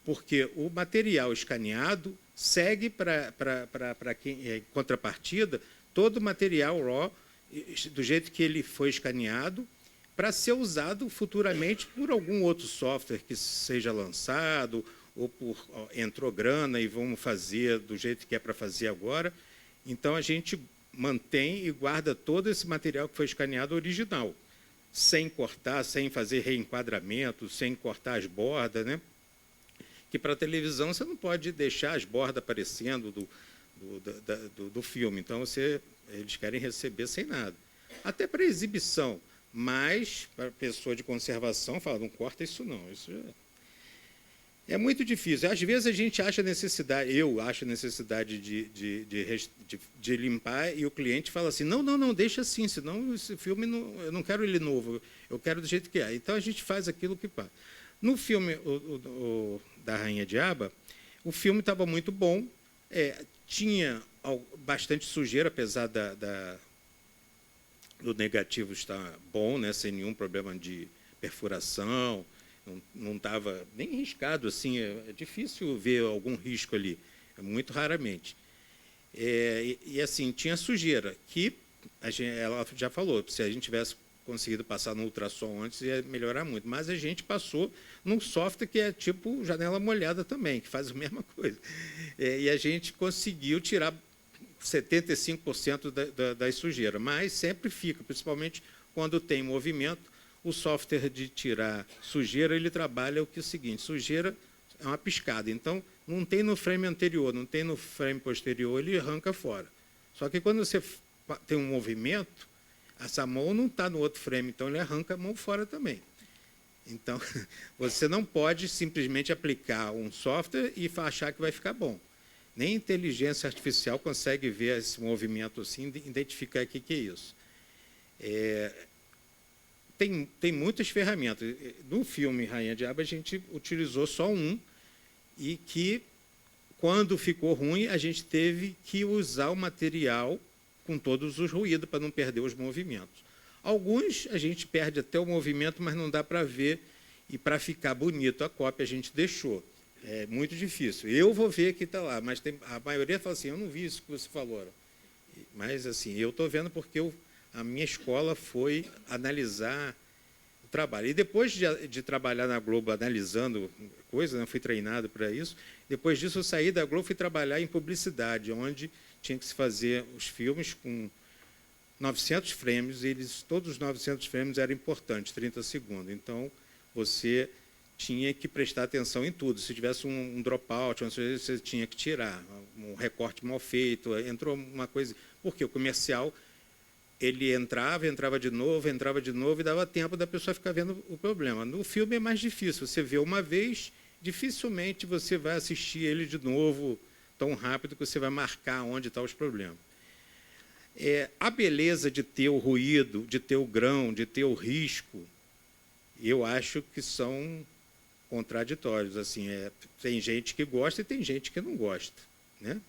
porque o material escaneado segue para quem em contrapartida todo o material RAW, do jeito que ele foi escaneado, para ser usado futuramente por algum outro software que seja lançado, ou entrou grana e vamos fazer do jeito que é para fazer agora. Então, a gente mantém e guarda todo esse material que foi escaneado original, sem cortar, sem fazer reenquadramento, sem cortar as bordas, né? Que para a televisão você não pode deixar as bordas aparecendo do filme. Então, eles querem receber sem nada. Até para exibição, mas para a pessoa de conservação fala, não corta isso não. Isso é muito difícil. Às vezes a gente acha necessidade, eu acho necessidade de limpar e o cliente fala assim, não, deixa assim, senão esse filme, eu não quero ele novo, eu quero do jeito que é. Então a gente faz aquilo que passa. No filme da Rainha de Água, o filme estava muito bom, tinha bastante sujeira, apesar do negativo estar bom, né, sem nenhum problema de perfuração, não estava nem riscado, assim, é difícil ver algum risco ali, muito raramente. E assim, tinha sujeira, que ela já falou, se a gente tivesse conseguido passar no ultrassom antes, ia melhorar muito, mas a gente passou num software que é tipo janela molhada também, que faz a mesma coisa. E a gente conseguiu tirar 75% das sujeiras, mas sempre fica, principalmente quando tem movimento. O software de tirar sujeira, ele trabalha o seguinte, sujeira é uma piscada, então não tem no frame anterior, não tem no frame posterior, ele arranca fora. Só que quando você tem um movimento, essa mão não está no outro frame, então ele arranca a mão fora também. Então, você não pode simplesmente aplicar um software e achar que vai ficar bom. Nem inteligência artificial consegue ver esse movimento assim, identificar o que é isso. Tem muitas ferramentas. No filme Rainha de Água, a gente utilizou só um, e que, quando ficou ruim, a gente teve que usar o material com todos os ruídos, para não perder os movimentos. Alguns, a gente perde até o movimento, mas não dá para ver, e para ficar bonito a cópia, a gente deixou. É muito difícil. Eu vou ver que está lá, mas a maioria fala assim, eu não vi isso que você falou. Mas, assim, eu estou vendo porque a minha escola foi analisar o trabalho. E depois de trabalhar na Globo analisando coisas, né, fui treinado para isso, depois disso eu saí da Globo e fui trabalhar em publicidade, onde tinha que se fazer os filmes com 900 frames, e todos os 900 frames eram importantes, 30 segundos. Então, você tinha que prestar atenção em tudo. Se tivesse um dropout, você tinha que tirar, um recorte mal feito, entrou uma coisa... Porque o comercial ele entrava de novo e dava tempo da pessoa ficar vendo o problema. No filme é mais difícil, você vê uma vez, dificilmente você vai assistir ele de novo tão rápido que você vai marcar onde estão os problemas. A beleza de ter o ruído, de ter o grão, de ter o risco, eu acho que são contraditórios. Assim, tem gente que gosta e tem gente que não gosta, né?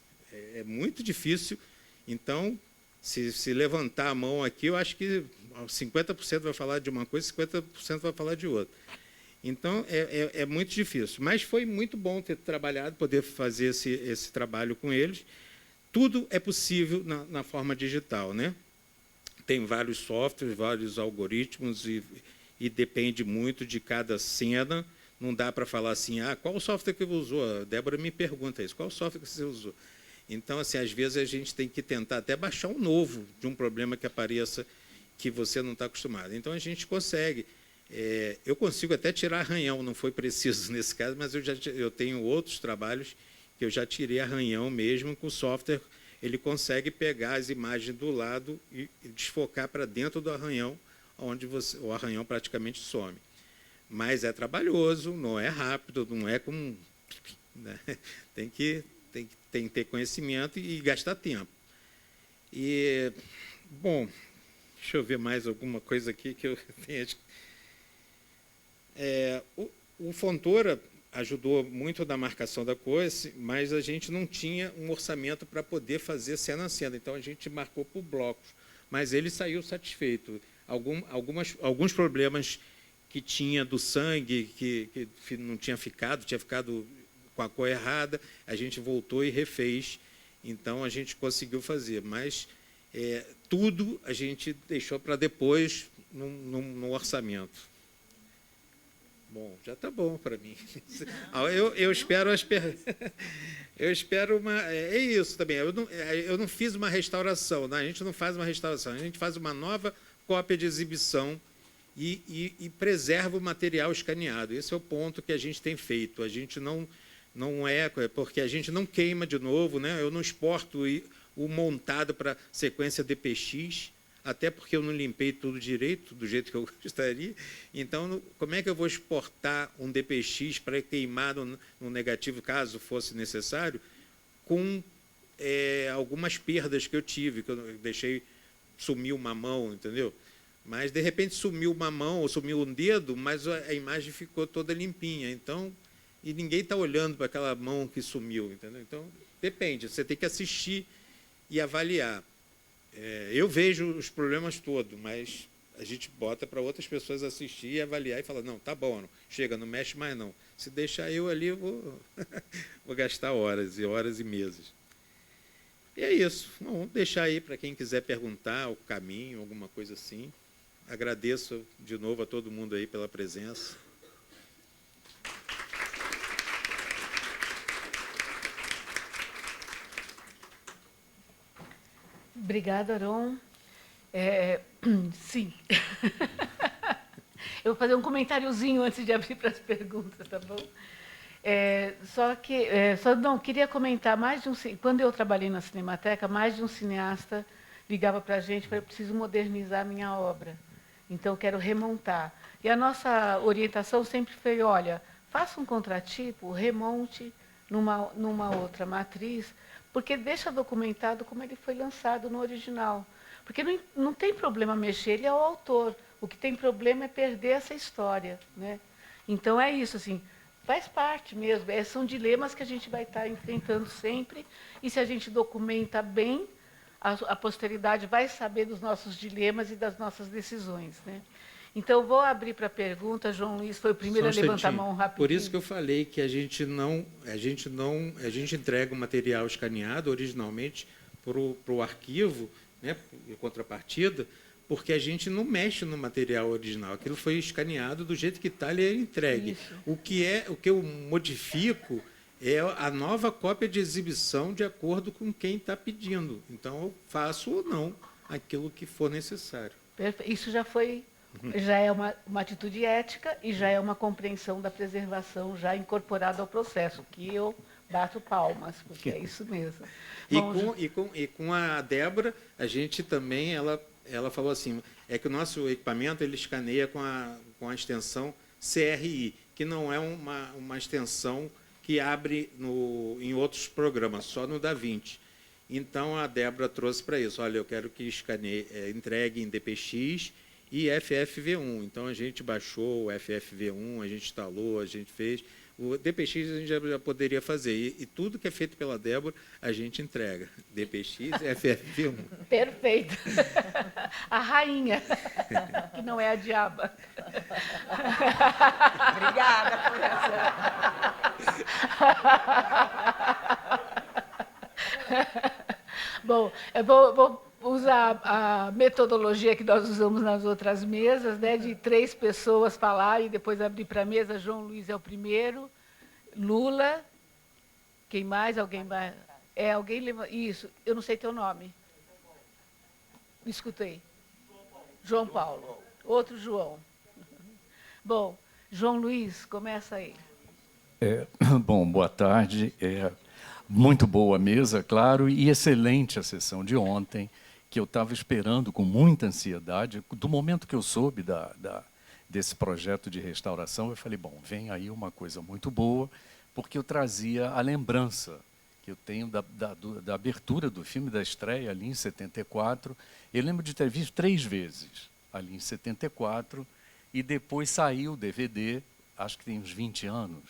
É muito difícil. Então, se levantar a mão aqui, eu acho que 50% vai falar de uma coisa e 50% vai falar de outra. Então, é muito difícil. Mas foi muito bom ter trabalhado, poder fazer esse trabalho com eles. Tudo é possível na forma digital, né? Tem vários softwares, vários algoritmos e depende muito de cada cena. Não dá para falar assim, qual o software que você usou? A Débora me pergunta isso, qual o software que você usou? Então, assim, às vezes a gente tem que tentar até baixar um novo de um problema que apareça que você não está acostumado. Então, a gente consegue. Eu consigo até tirar arranhão, não foi preciso nesse caso, mas eu tenho outros trabalhos que eu já tirei arranhão mesmo com o software. Ele consegue pegar as imagens do lado e desfocar para dentro do arranhão, onde o arranhão praticamente some. Mas é trabalhoso, não é rápido, não é como... Né? Tem que ter conhecimento e gastar tempo. Bom, deixa eu ver mais alguma coisa aqui que eu tenha... O Fontoura ajudou muito na marcação da coisa, mas a gente não tinha um orçamento para poder fazer cena a cena, então a gente marcou por blocos, mas ele saiu satisfeito. Alguns problemas que tinha do sangue, que não tinha ficado com a cor errada, a gente voltou e refez, então a gente conseguiu fazer, mas tudo a gente deixou para depois no orçamento. Bom, já está bom para mim. Eu espero uma... É isso também. Eu não fiz uma restauração, né? A gente não faz uma restauração, a gente faz uma nova cópia de exibição e preserva o material escaneado. Esse é o ponto que a gente tem feito. A gente não porque a gente não queima de novo, né? Eu não exporto o montado para sequência DPX, até porque eu não limpei tudo direito, do jeito que eu gostaria. Então, como é que eu vou exportar um DPX para queimar no negativo, caso fosse necessário, com algumas perdas que eu tive, que eu deixei sumir uma mão, entendeu? Mas, de repente, sumiu uma mão ou sumiu um dedo, mas a imagem ficou toda limpinha. Então, e ninguém está olhando para aquela mão que sumiu, entendeu? Então, depende, você tem que assistir e avaliar. Eu vejo os problemas todos, mas a gente bota para outras pessoas assistir e avaliar e falar, não, tá bom, não, chega, não mexe mais não. Se deixar eu ali, eu vou gastar horas e meses. E é isso. Bom, vamos deixar aí para quem quiser perguntar o caminho, alguma coisa assim. Agradeço de novo a todo mundo aí pela presença. Obrigada, Aron. Sim. Eu vou fazer um comentáriozinho antes de abrir para as perguntas, tá bom? Queria comentar, quando eu trabalhei na Cinemateca, mais de um cineasta ligava para a gente e falou, eu preciso modernizar a minha obra, então eu quero remontar. E a nossa orientação sempre foi, olha, faça um contratipo, remonte numa outra matriz, porque deixa documentado como ele foi lançado no original. Porque não tem problema mexer, ele é o autor. O que tem problema é perder essa história, né? Então, é isso, assim, faz parte mesmo. São dilemas que a gente vai estar enfrentando sempre, e se a gente documenta bem, a posteridade vai saber dos nossos dilemas e das nossas decisões, né? Então, vou abrir para a pergunta. João Luiz foi o primeiro a levantar a mão rapidinho. Por isso que eu falei que a gente entrega o material escaneado originalmente para o arquivo, né, em contrapartida, porque a gente não mexe no material original. Aquilo foi escaneado do jeito que está, ele é entregue. Isso. O que eu modifico é a nova cópia de exibição de acordo com quem está pedindo. Então, eu faço ou não aquilo que for necessário. Isso já é uma atitude ética e já é uma compreensão da preservação já incorporada ao processo, que eu bato palmas, porque é isso mesmo. E com a Débora, a gente também, ela ela falou assim, é que o nosso equipamento ele escaneia com a extensão CRI, que não é uma extensão que abre em outros programas, só no DaVinci. Então, a Débora trouxe para isso, olha, eu quero que escaneie, entregue em DPX e FFV1. Então, a gente baixou o FFV1, a gente instalou, a gente fez. O DPX a gente já poderia fazer. E tudo que é feito pela Débora, a gente entrega. DPX e FFV1. Perfeito. A rainha, que não é a diaba. Obrigada por essa. Bom, eu vou usar a metodologia que nós usamos nas outras mesas, né, de 3 pessoas falarem e depois abrir para a mesa. João Luiz é o primeiro, Lula, quem mais? Alguém mais? Alguém leva... Isso, eu não sei teu nome. Escutei. João Paulo. Outro João. Bom, João Luiz, começa aí. Bom, boa tarde. Muito boa a mesa, claro, e excelente a sessão de ontem, que eu estava esperando com muita ansiedade. Do momento que eu soube desse projeto de restauração, eu falei, bom, vem aí uma coisa muito boa, porque eu trazia a lembrança que eu tenho da abertura do filme, da estreia ali em 74. Eu lembro de ter visto 3 vezes ali em 74, e depois saiu o DVD, acho que tem uns 20 anos.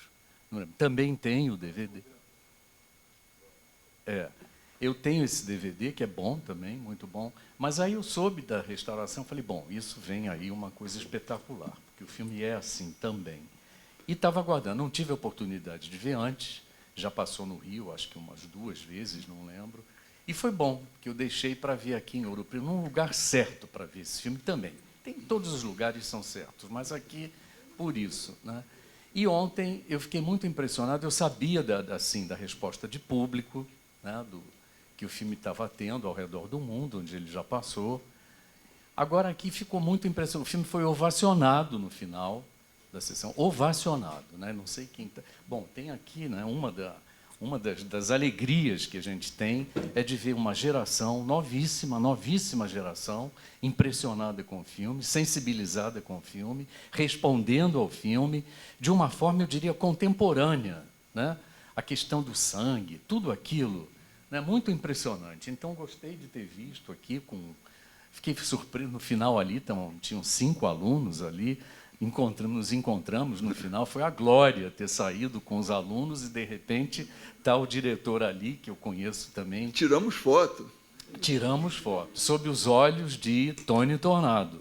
Não lembro. Também tenho o DVD. Eu tenho esse DVD, que é bom também, muito bom, mas aí eu soube da restauração, falei, bom, isso vem aí uma coisa espetacular, porque o filme é assim também. E estava aguardando, não tive a oportunidade de ver antes, já passou no Rio, acho que umas 2 vezes, não lembro, e foi bom, que eu deixei para ver aqui em Ouro Preto, num lugar certo para ver esse filme também. Todos os lugares são certos, mas aqui, por isso, né? E ontem eu fiquei muito impressionado, eu sabia da resposta de público, né, que o filme estava tendo ao redor do mundo, onde ele já passou. Agora, aqui ficou muito impressionante. O filme foi ovacionado no final da sessão. Ovacionado, né? Não sei quem... Bom, tem aqui, né, uma das alegrias que a gente tem é de ver uma geração, novíssima geração, impressionada com o filme, sensibilizada com o filme, respondendo ao filme de uma forma, eu diria, contemporânea, né? A questão do sangue, tudo aquilo, né, muito impressionante. Então, gostei de ter visto aqui, fiquei surpreso, no final ali, tinham 5 alunos ali, nos encontramos no final, foi a glória ter saído com os alunos e, de repente, está o diretor ali, que eu conheço também. Tiramos foto. Tiramos foto, sob os olhos de Tony Tornado.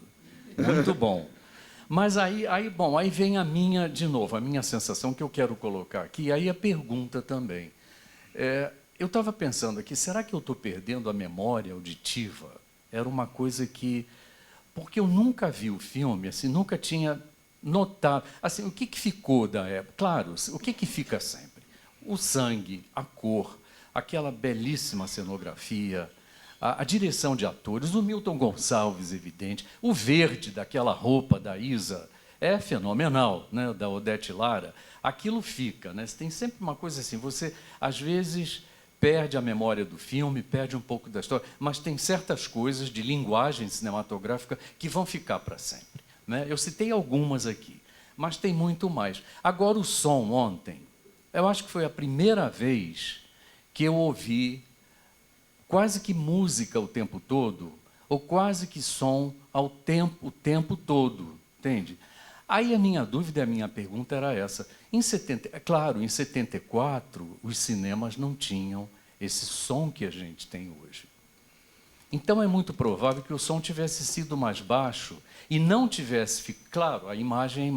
Muito bom. Mas aí vem a minha, de novo, a minha sensação que eu quero colocar aqui, e aí a pergunta também. Eu estava pensando aqui, será que eu estou perdendo a memória auditiva? Era uma coisa que... Porque eu nunca vi o filme, assim, nunca tinha notado. Assim, o que ficou da época? Claro, o que fica sempre? O sangue, a cor, aquela belíssima cenografia, a direção de atores, o Milton Gonçalves, evidente, o verde daquela roupa da Isa é fenomenal, né, da Odete Lara. Aquilo fica, né? Tem sempre uma coisa assim, você, às vezes, perde a memória do filme, perde um pouco da história, mas tem certas coisas de linguagem cinematográfica que vão ficar para sempre, né? Eu citei algumas aqui, mas tem muito mais. Agora, o som ontem, eu acho que foi a primeira vez que eu ouvi quase que música o tempo todo, ou quase que som o tempo todo, entende? Aí a minha dúvida, a minha pergunta era essa. Claro, em 74, os cinemas não tinham esse som que a gente tem hoje. Então, é muito provável que o som tivesse sido mais baixo e não tivesse, claro, a imagem,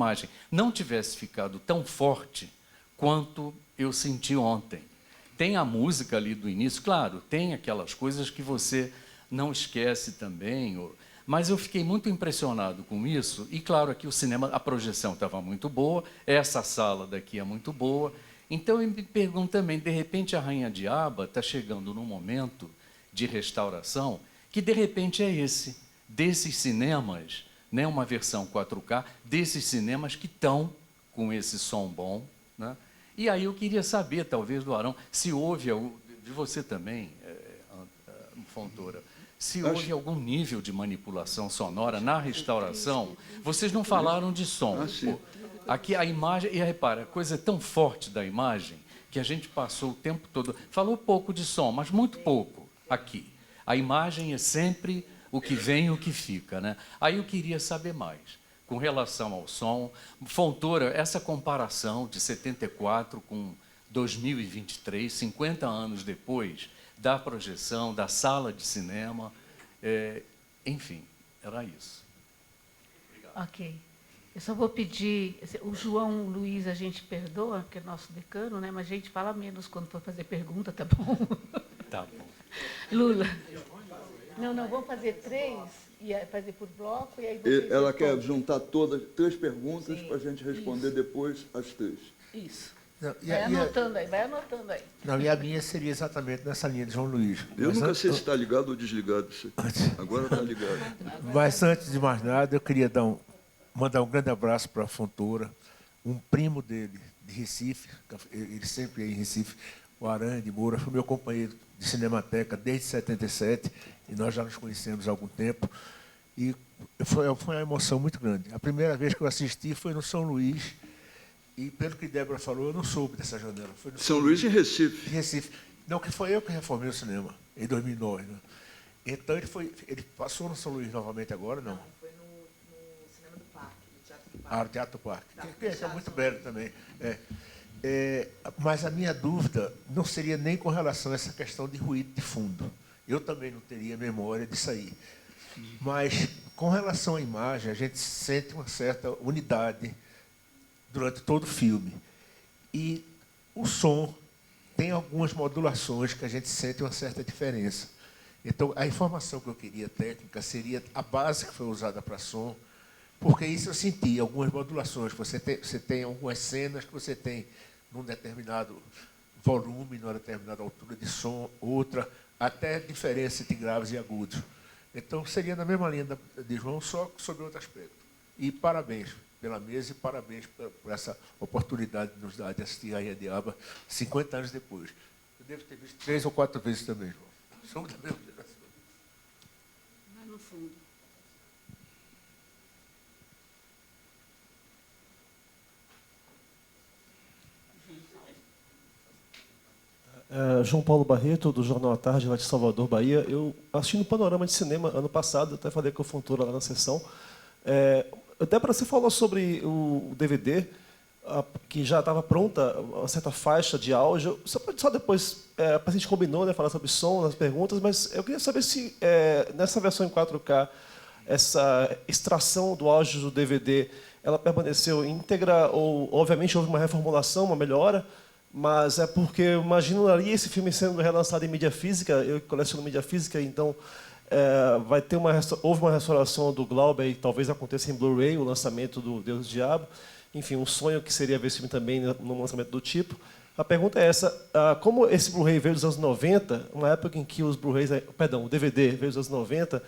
não tivesse ficado tão forte quanto eu senti ontem. Tem a música ali do início, claro, tem aquelas coisas que você não esquece também, mas eu fiquei muito impressionado com isso, e claro, aqui o cinema, a projeção estava muito boa, essa sala daqui é muito boa, então eu me pergunto também, de repente a Rainha Diaba está chegando num momento de restauração que de repente é desses cinemas, né, uma versão 4K, desses cinemas que estão com esse som bom, né? E aí eu queria saber, talvez, do Arão, se houve, de você também, Fontoura, se houve algum nível de manipulação sonora na restauração. Vocês não falaram de som. Ah, sim. Pô, aqui a imagem, e repara, a coisa é tão forte da imagem que a gente passou o tempo todo... Falou pouco de som, mas muito pouco aqui. A imagem é sempre o que vem e o que fica, né? Aí eu queria saber mais, com relação ao som. Fontoura, essa comparação de 74 com 2023, 50 anos depois da projeção, da sala de cinema, enfim, era isso. Ok. Eu só vou pedir, o João Luiz a gente perdoa, que é nosso decano, né? Mas a gente fala menos quando for fazer pergunta, tá bom? Tá bom. Lula. Não, vamos fazer 3, e fazer por bloco, e aí vocês Ela respondem. quer juntar todas 3 perguntas para a gente responder isso. depois as 3. Isso. Não, Vai anotando aí. Não, e a minha seria exatamente nessa linha de João Luiz. Eu Mas nunca sei se está ligado ou desligado isso aqui. Agora está ligado. Mas antes de mais nada, eu queria mandar um grande abraço para a Fontoura, um primo dele, de Recife, ele sempre é em Recife, o Aranha de Moura, foi meu companheiro de Cinemateca desde 77, e nós já nos conhecemos há algum tempo, e foi uma emoção muito grande. A primeira vez que eu assisti foi no São Luís, e pelo que Débora falou, eu não soube dessa janela. Foi no São Luís, em Recife. de Recife. Não, que foi eu que reformei o cinema, em 2009. Né? Então, ele passou no São Luís novamente agora, não? Foi no Cinema do Parque, no Teatro do Parque. Ah, o Teatro do Parque, que é muito belo também. Mas a minha dúvida não seria nem com relação a essa questão de ruído de fundo. Eu também não teria memória disso aí. Mas, com relação à imagem, a gente sente uma certa unidade durante todo o filme. E o som tem algumas modulações que a gente sente uma certa diferença. Então, a informação que eu queria técnica seria a base que foi usada para som, porque isso eu senti, algumas modulações. Você tem algumas cenas que você tem num determinado volume, numa determinada altura de som, outra, até diferença entre graves e agudos. Então, seria na mesma linha de João, só sobre outro aspecto. E parabéns pela mesa e parabéns por essa oportunidade de nos dar de assistir a Rainha de Aba 50 anos depois. Eu devo ter visto 3 ou 4 vezes também, João. Somos da mesma geração. Lá no fundo. João Paulo Barreto, do Jornal à Tarde, lá de Salvador, Bahia. Eu assisti no Panorama de Cinema ano passado, até falei com a Fontoura lá na sessão. Até para você falou sobre o DVD, que já estava pronta, uma certa faixa de áudio. Você pode só depois, a gente combinou, né, falar sobre som, nas perguntas, mas eu queria saber se nessa versão em 4K, essa extração do áudio do DVD, ela permaneceu íntegra ou, obviamente, houve uma reformulação, uma melhora, mas é porque eu imaginaria esse filme sendo relançado em mídia física, eu coleciono mídia física, então vai ter houve uma restauração do Glauber e talvez aconteça em Blu-ray o lançamento do Deus do Diabo. Enfim, um sonho que seria ver esse filme também num lançamento do tipo. A pergunta é essa, como esse Blu-ray veio dos anos 90, uma época em que os Blu-rays, o DVD veio dos anos 90,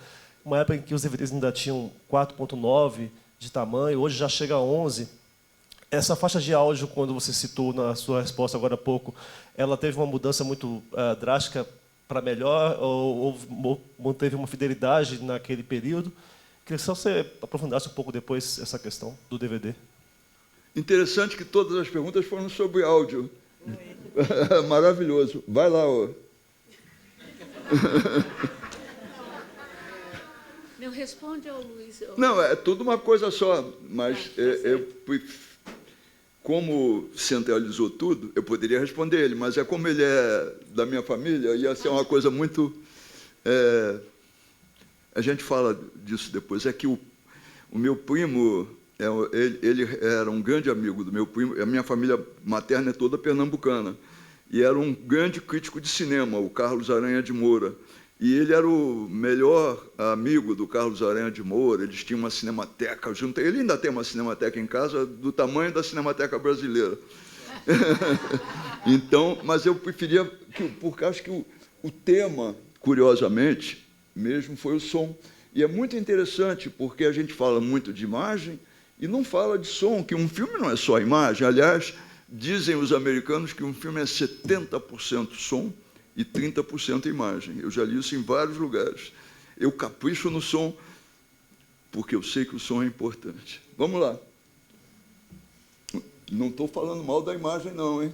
uma época em que os DVDs ainda tinham 4.9 de tamanho, hoje já chega a 11. Essa faixa de áudio, quando você citou na sua resposta agora há pouco, ela teve uma mudança muito drástica para melhor ou manteve uma fidelidade naquele período? Queria só você aprofundasse um pouco depois essa questão do DVD. Interessante que todas as perguntas foram sobre áudio. Maravilhoso. Vai lá, ó. Não responde ao Luiz. Não, é tudo uma coisa só, mas como centralizou tudo, eu poderia responder ele, mas como ele é da minha família, ia ser uma coisa muito... a gente fala disso depois. É que o meu primo, ele era um grande amigo do meu primo, a minha família materna é toda pernambucana, e era um grande crítico de cinema, o Carlos Aranha de Moura. E ele era o melhor amigo do Carlos Aranha de Moura, eles tinham uma cinemateca junto. Ele ainda tem uma cinemateca em casa do tamanho da Cinemateca Brasileira. Então, mas eu preferia, porque acho que o tema, curiosamente, mesmo foi o som. E é muito interessante, porque a gente fala muito de imagem e não fala de som, que um filme não é só imagem. Aliás, dizem os americanos que um filme é 70% som e 30% imagem. Eu já li isso em vários lugares. eu capricho no som, porque eu sei que o som é importante. Vamos lá. Não estou falando mal da imagem, não, hein?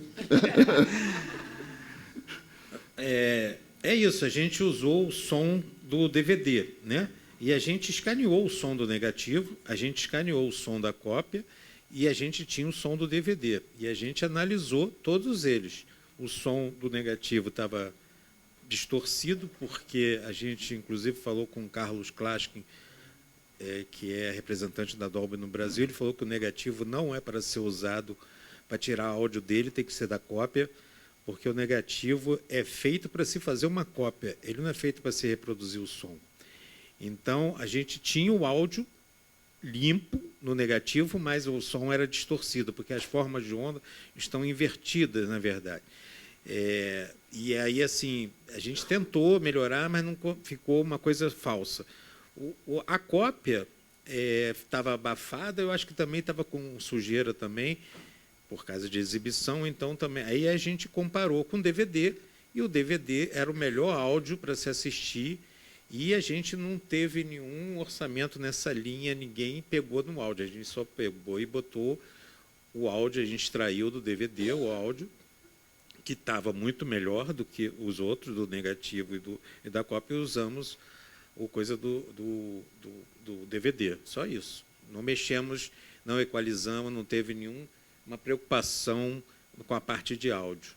É isso, a gente usou o som do DVD, né? E a gente escaneou o som do negativo, a gente escaneou o som da cópia e a gente tinha o som do DVD. E a gente analisou todos eles. O som do negativo estava distorcido, porque a gente, inclusive, falou com o Carlos Klaskin, que é representante da Dolby no Brasil. Ele falou que o negativo não é para ser usado para tirar áudio dele, tem que ser da cópia, porque o negativo é feito para se fazer uma cópia, ele não é feito para se reproduzir o som. Então, a gente tinha o áudio limpo no negativo, mas o som era distorcido, porque as formas de onda estão invertidas, na verdade. E aí, assim, a gente tentou melhorar, mas não ficou uma coisa falsa. A cópia estava abafada, eu acho que também estava com sujeira também, por causa de exibição, então também. Aí a gente comparou com o DVD, e o DVD era o melhor áudio para se assistir, e a gente não teve nenhum orçamento nessa linha, ninguém pegou no áudio, a gente só pegou e botou o áudio, a gente extraiu do DVD o áudio, que estava muito melhor do que os outros, do negativo e da cópia, e usamos o coisa do DVD, só isso. Não mexemos, não equalizamos, não teve nenhuma preocupação com a parte de áudio.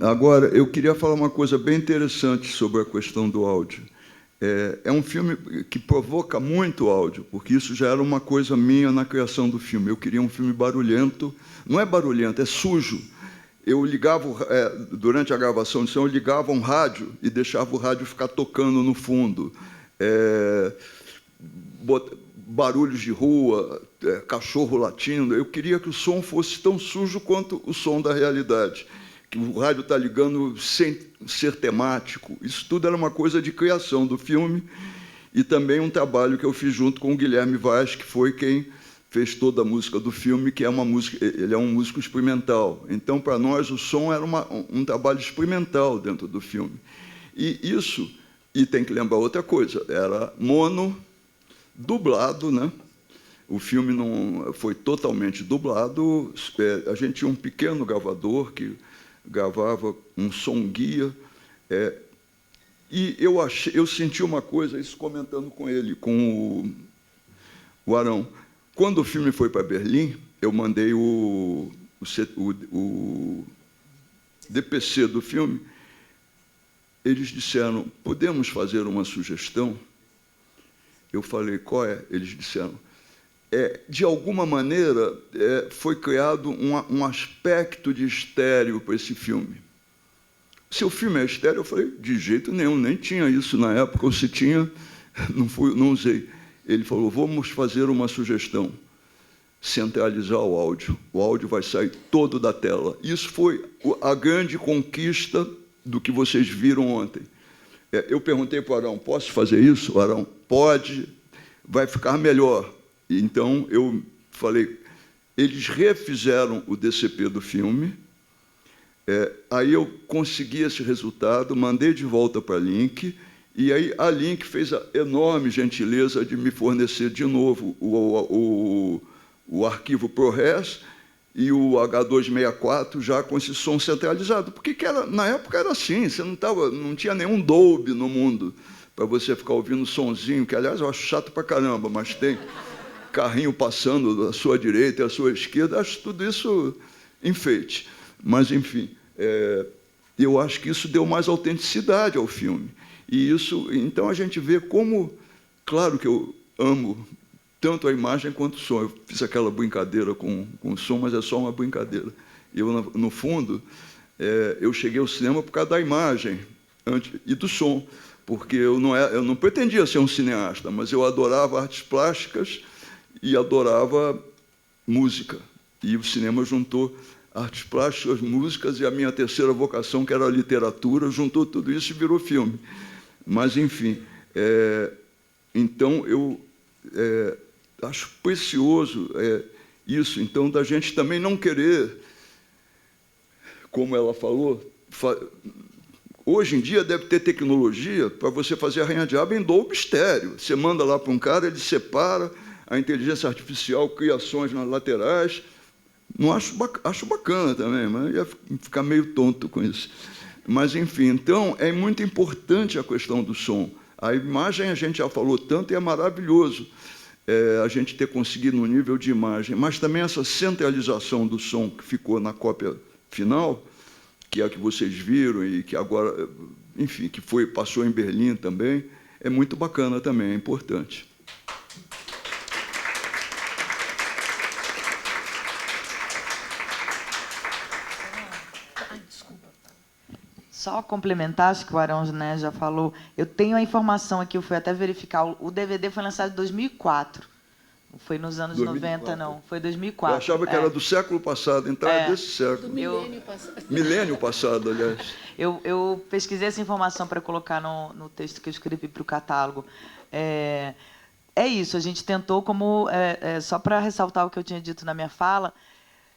Agora, eu queria falar uma coisa bem interessante sobre a questão do áudio. É um filme que provoca muito áudio, porque isso já era uma coisa minha na criação do filme. Eu queria um filme barulhento. Não é barulhento, é sujo. Eu ligava, durante a gravação de som, eu ligava um rádio e deixava o rádio ficar tocando no fundo. Barulhos de rua, cachorro latindo. Eu queria que o som fosse tão sujo quanto o som da realidade, que o rádio está ligando sem ser temático. Isso tudo era uma coisa de criação do filme, e também um trabalho que eu fiz junto com o Guilherme Vaz, que foi quem fez toda a música do filme, que é uma música, ele é um músico experimental. Então, para nós, o som era um trabalho experimental dentro do filme. E tem que lembrar outra coisa, era mono, dublado, né? O filme não foi totalmente dublado. A gente tinha um pequeno gravador que gravava um som guia. E eu senti uma coisa, isso comentando com ele, com o Arão. Quando o filme foi para Berlim, eu mandei o DPC do filme. Eles disseram, podemos fazer uma sugestão? Eu falei, qual é? Eles disseram, de alguma maneira, foi criado um aspecto de estéreo para esse filme. Se o filme é estéreo, eu falei, de jeito nenhum, nem tinha isso na época, ou se tinha, não usei. Ele falou, vamos fazer uma sugestão, centralizar o áudio. O áudio vai sair todo da tela. Isso foi a grande conquista do que vocês viram ontem. Eu perguntei para o Arão, posso fazer isso? O Arão, pode, vai ficar melhor. Então, eu falei, eles refizeram o DCP do filme, aí eu consegui esse resultado, mandei de volta para a Link, e aí a Link fez a enorme gentileza de me fornecer de novo o arquivo ProRes e o H264 já com esse som centralizado. Porque na época era assim, você não tinha nenhum Dolby no mundo para você ficar ouvindo sonzinho, que, aliás, eu acho chato para caramba, mas tem carrinho passando à sua direita e à sua esquerda, acho tudo isso enfeite. Mas, enfim, eu acho que isso deu mais autenticidade ao filme. E isso, então, a gente vê como... Claro que eu amo tanto a imagem quanto o som. Eu fiz aquela brincadeira com o som, mas é só uma brincadeira. Eu, no fundo, eu cheguei ao cinema por causa da imagem e do som, porque eu não pretendia ser um cineasta, mas eu adorava artes plásticas e adorava música. E o cinema juntou artes plásticas, músicas, e a minha terceira vocação, que era a literatura, juntou tudo isso e virou filme. Mas, enfim, então, eu acho precioso isso, então, da gente também não querer, como ela falou, Hoje em dia deve ter tecnologia para você fazer a arranha-diabo em Dolby estéreo. Você manda lá para um cara, ele separa, a inteligência artificial cria ações nas laterais. Não acho bacana também, mas ia ficar meio tonto com isso. Mas, enfim, então, é muito importante a questão do som. A imagem a gente já falou tanto e é maravilhoso a gente ter conseguido um nível de imagem, mas também essa centralização do som que ficou na cópia final, que é a que vocês viram e que agora, enfim, que passou em Berlim também, é muito bacana também, é importante. Só complementar, acho que o Arão, né, já falou. Eu tenho a informação aqui, eu fui até verificar. O DVD foi lançado em 2004. Não foi nos anos 90, não. Foi 2004. Eu achava que era do século passado, então é desse século. Do milênio passado. Milênio passado, aliás. Eu pesquisei essa informação para colocar no texto que eu escrevi para o catálogo. É isso, a gente tentou, só para ressaltar o que eu tinha dito na minha fala,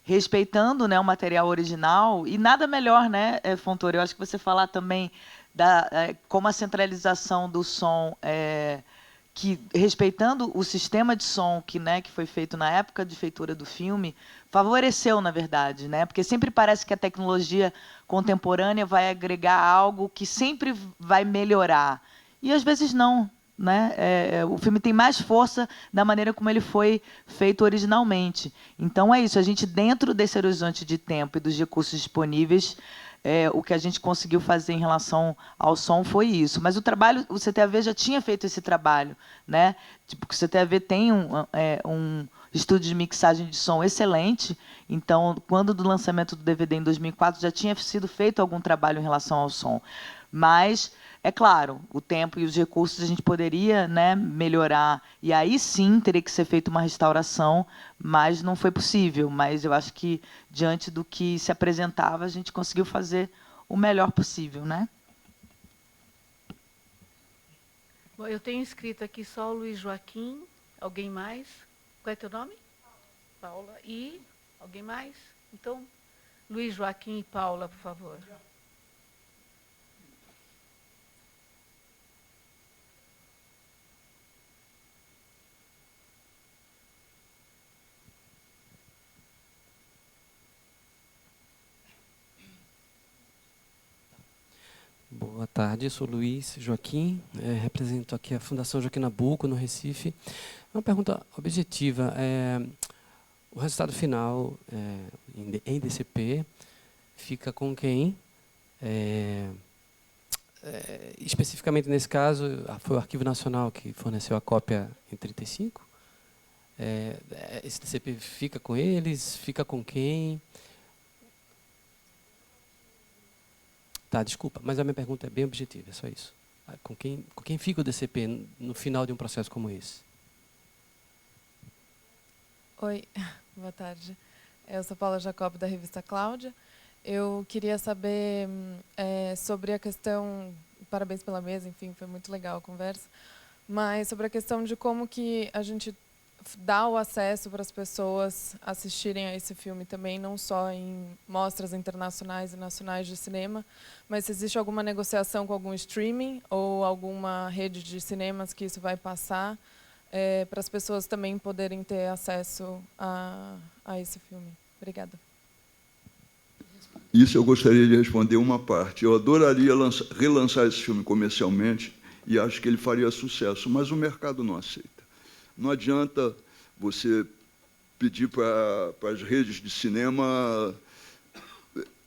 respeitando, né, o material original, e nada melhor, né, Fontoura, eu acho que você falar também como a centralização do som, que respeitando o sistema de som que foi feito na época de feitura do filme, favoreceu, na verdade, né, porque sempre parece que a tecnologia contemporânea vai agregar algo que sempre vai melhorar, e às vezes não. Né? O filme tem mais força da maneira como ele foi feito originalmente. Então, é isso. A gente, dentro desse horizonte de tempo e dos recursos disponíveis, o que a gente conseguiu fazer em relação ao som foi isso. Mas o CTAV já tinha feito esse trabalho. Né? Tipo, o CTAV tem um estúdio de mixagem de som excelente. Então, quando do lançamento do DVD em 2004, já tinha sido feito algum trabalho em relação ao som. Mas... é claro, o tempo e os recursos a gente poderia, né, melhorar, e aí sim teria que ser feita uma restauração, mas não foi possível. Mas eu acho que, diante do que se apresentava, a gente conseguiu fazer o melhor possível. Né? Bom, eu tenho escrito aqui só o Luiz Joaquim. Alguém mais? Qual é teu nome? Paula. E alguém mais? Então, Luiz Joaquim e Paula, por favor. Boa tarde, eu sou Luiz Joaquim, represento aqui a Fundação Joaquim Nabuco, no Recife. Uma pergunta objetiva. O resultado final em DCP fica com quem? Especificamente nesse caso, foi o Arquivo Nacional que forneceu a cópia em 35? Esse DCP fica com eles? Fica com quem? Tá, desculpa, mas a minha pergunta é bem objetiva, é só isso. Com quem fica o DCP no final de um processo como esse? Oi, boa tarde. Eu sou Paula Jacob, da revista Cláudia. Eu queria saber sobre a questão... Parabéns pela mesa, enfim, foi muito legal a conversa. Mas sobre a questão de como que a gente dá o acesso para as pessoas assistirem a esse filme também, não só em mostras internacionais e nacionais de cinema, mas se existe alguma negociação com algum streaming ou alguma rede de cinemas que isso vai passar, para as pessoas também poderem ter acesso a esse filme. Obrigada. Isso eu gostaria de responder uma parte. Eu adoraria relançar esse filme comercialmente e acho que ele faria sucesso, mas o mercado não aceita. Não adianta você pedir para as redes de cinema.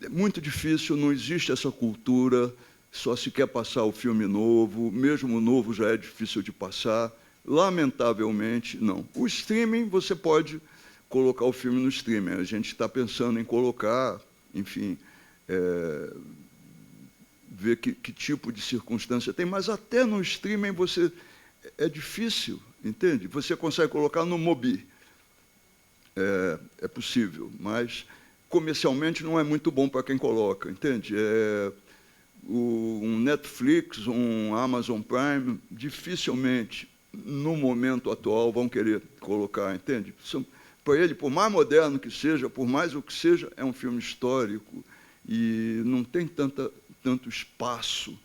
É muito difícil, não existe essa cultura, só se quer passar o filme novo, mesmo o novo já é difícil de passar. Lamentavelmente, não. O streaming, você pode colocar o filme no streaming. A gente está pensando em colocar, enfim, ver que tipo de circunstância tem, mas até no streaming é difícil, entende? Você consegue colocar no Mobi. É possível, mas comercialmente não é muito bom para quem coloca, entende? Um Netflix, um Amazon Prime, dificilmente, no momento atual, vão querer colocar, entende? Para ele, por mais moderno que seja, por mais o que seja, é um filme histórico e não tem tanto espaço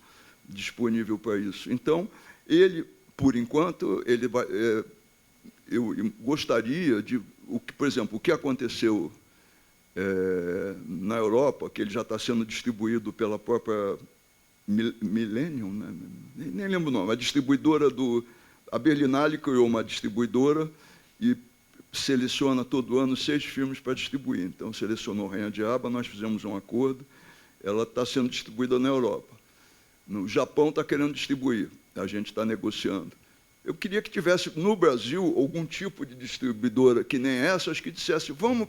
disponível para isso. Então, ele, por enquanto, ele vai, eu gostaria de, por exemplo, o que aconteceu na Europa, que ele já está sendo distribuído pela própria Millennium, né? Nem lembro o nome, a distribuidora a Berlinale criou uma distribuidora e seleciona todo ano 6 filmes para distribuir. Então, selecionou Rainha de Aba, nós fizemos um acordo, ela está sendo distribuída na Europa. No Japão está querendo distribuir, a gente está negociando. Eu queria que tivesse no Brasil algum tipo de distribuidora, que nem essas, que dissesse, vamos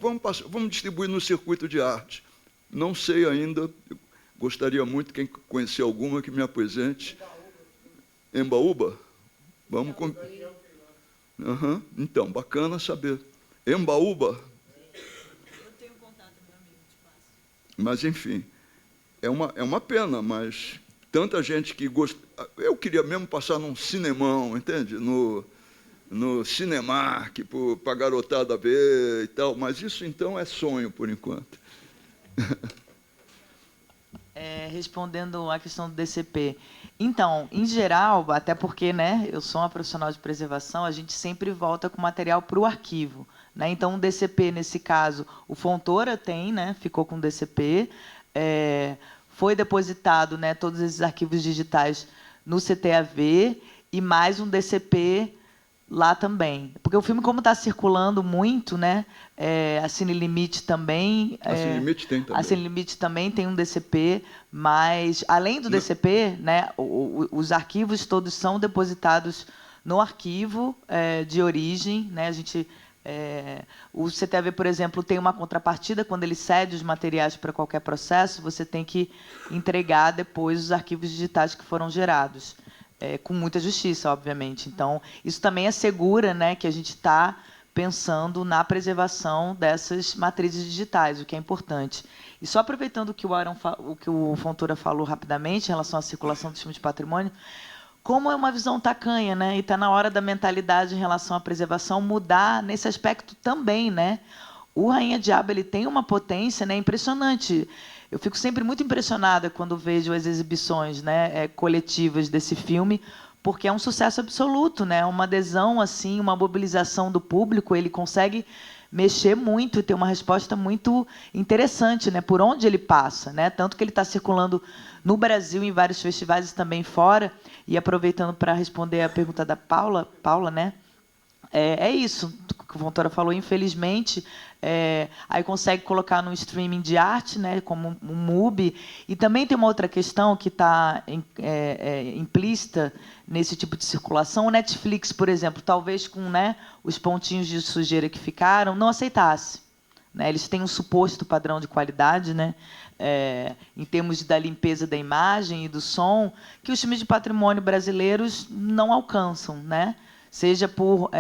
distribuir no circuito de arte. Não sei ainda, eu gostaria muito, quem conhecer alguma, que me apresente. Embaúba? Vamos com... Uhum. Então, bacana saber. Embaúba? Eu tenho contato, meu amigo, te passo. Mas, enfim, é uma pena, mas tanta gente que gosta... Eu queria mesmo passar num cinemão, entende? No Cinemark, para a garotada ver e tal, mas isso, então, é sonho, por enquanto. Respondendo à questão do DCP. Então, em geral, até porque, né, eu sou uma profissional de preservação, a gente sempre volta com material para o arquivo, né? Então, o DCP, nesse caso, o Fontoura tem, né, ficou com o DCP, foi depositado, né, todos esses arquivos digitais no CTAV e mais um DCP lá também. Porque o filme, como está circulando muito, né, a Cine Limite também... A Cine Limite tem também. A Cine Limite também tem um DCP, mas, além do DCP, né, os arquivos todos são depositados no arquivo de origem. Né, o CTAV, por exemplo, tem uma contrapartida. Quando ele cede os materiais para qualquer processo, você tem que entregar depois os arquivos digitais que foram gerados. Com muita justiça, obviamente. Então, isso também assegura, né, que a gente está pensando na preservação dessas matrizes digitais, o que é importante. E só aproveitando o que o Fontoura falou rapidamente em relação à circulação dos filmes de patrimônio, como é uma visão tacanha, né, e está na hora da mentalidade em relação à preservação mudar nesse aspecto também, né? O Rainha de Aba, ele tem uma potência, né, impressionante. Eu fico sempre muito impressionada quando vejo as exibições, né, coletivas desse filme, porque é um sucesso absoluto, né? Uma adesão, assim, uma mobilização do público. Ele consegue mexer muito e ter uma resposta muito interessante, né, por onde ele passa, né? Tanto que ele está circulando no Brasil, em vários festivais e também fora. E aproveitando para responder a pergunta da Paula, né? É isso que o Fontoura falou, infelizmente, aí consegue colocar no streaming de arte, né, como um MUBI. E também tem uma outra questão que está implícita nesse tipo de circulação. O Netflix, por exemplo, talvez com, né, os pontinhos de sujeira que ficaram, não aceitasse. Né? Eles têm um suposto padrão de qualidade, né, em termos da limpeza da imagem e do som, que os filmes de patrimônio brasileiros não alcançam, né? Seja por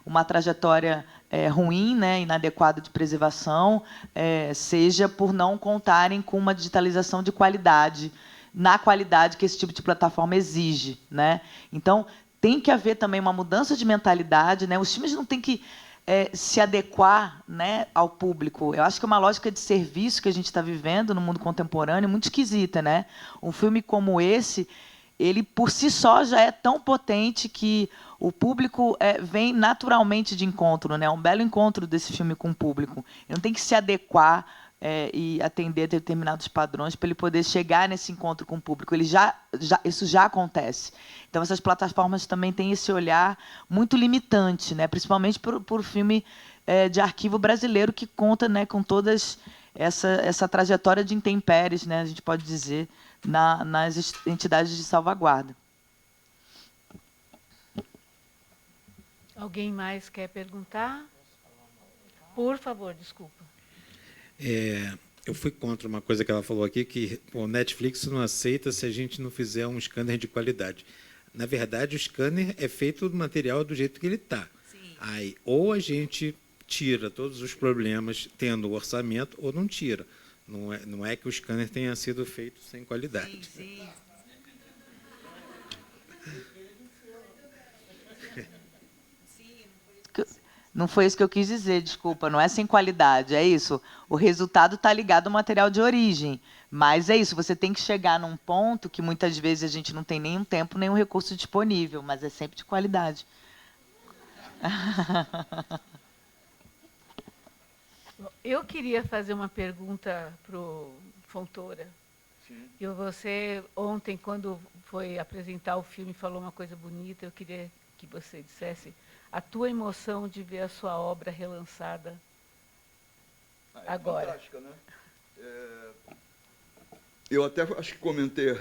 uma trajetória ruim, né, inadequada de preservação, seja por não contarem com uma digitalização de qualidade, na qualidade que esse tipo de plataforma exige. Né? Então, tem que haver também uma mudança de mentalidade. Né? Os filmes não têm que se adequar, né, ao público. Eu acho que é uma lógica de serviço que a gente está vivendo no mundo contemporâneo muito esquisita. Né? Um filme como esse, ele, por si só, já é tão potente que o público vem naturalmente de encontro, né? Um belo encontro desse filme com o público. Ele não tem que se adequar e atender a determinados padrões para ele poder chegar nesse encontro com o público. Isso já acontece. Então, essas plataformas também têm esse olhar muito limitante, né? Principalmente por filme de arquivo brasileiro, que conta, né, com todas essa trajetória de intempéries, né, a gente pode dizer, nas entidades de salvaguarda. Alguém mais quer perguntar? Por favor, desculpa. Eu fui contra uma coisa que ela falou aqui, que o Netflix não aceita se a gente não fizer um scanner de qualidade. Na verdade, o scanner é feito do material do jeito que ele está. Aí, ou a gente tira todos os problemas tendo o orçamento, ou não tira. Não é que o scanner tenha sido feito sem qualidade. Sim. Não foi isso que eu quis dizer, desculpa. Não é sem qualidade, é isso. O resultado está ligado ao material de origem. Mas é isso, você tem que chegar num ponto que muitas vezes a gente não tem nenhum tempo, nenhum recurso disponível, mas é sempre de qualidade. Eu queria fazer uma pergunta para o Fontoura. E você, ontem, quando foi apresentar o filme, falou uma coisa bonita. Eu queria que você dissesse a tua emoção de ver a sua obra relançada agora. Fantástica, né? Eu até acho que comentei,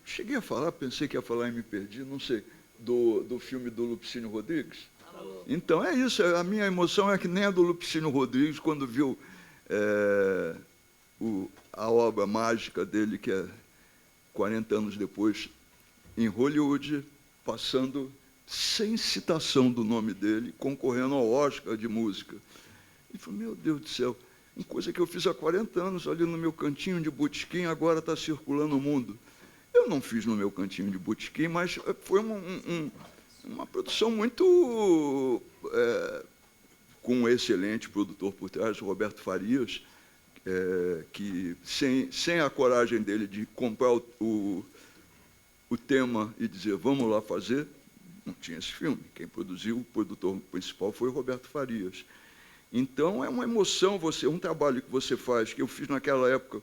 cheguei a falar, pensei que ia falar e me perdi, não sei, do filme do Lupicínio Rodrigues. Então, é isso, a minha emoção é que nem a do Lupicínio Rodrigues, quando viu a obra mágica dele, que é 40 anos depois, em Hollywood, passando sem citação do nome dele, concorrendo ao Oscar de música. E falei, meu Deus do céu, uma coisa que eu fiz há 40 anos, ali no meu cantinho de botequim, agora está circulando o mundo. Eu não fiz no meu cantinho de botequim, mas foi uma produção muito... com um excelente produtor por trás, o Roberto Farias, que, sem a coragem dele de comprar o tema e dizer, vamos lá fazer, não tinha esse filme. Quem produziu, o produtor principal, foi o Roberto Farias. Então, é uma emoção, um trabalho que você faz, que eu fiz naquela época,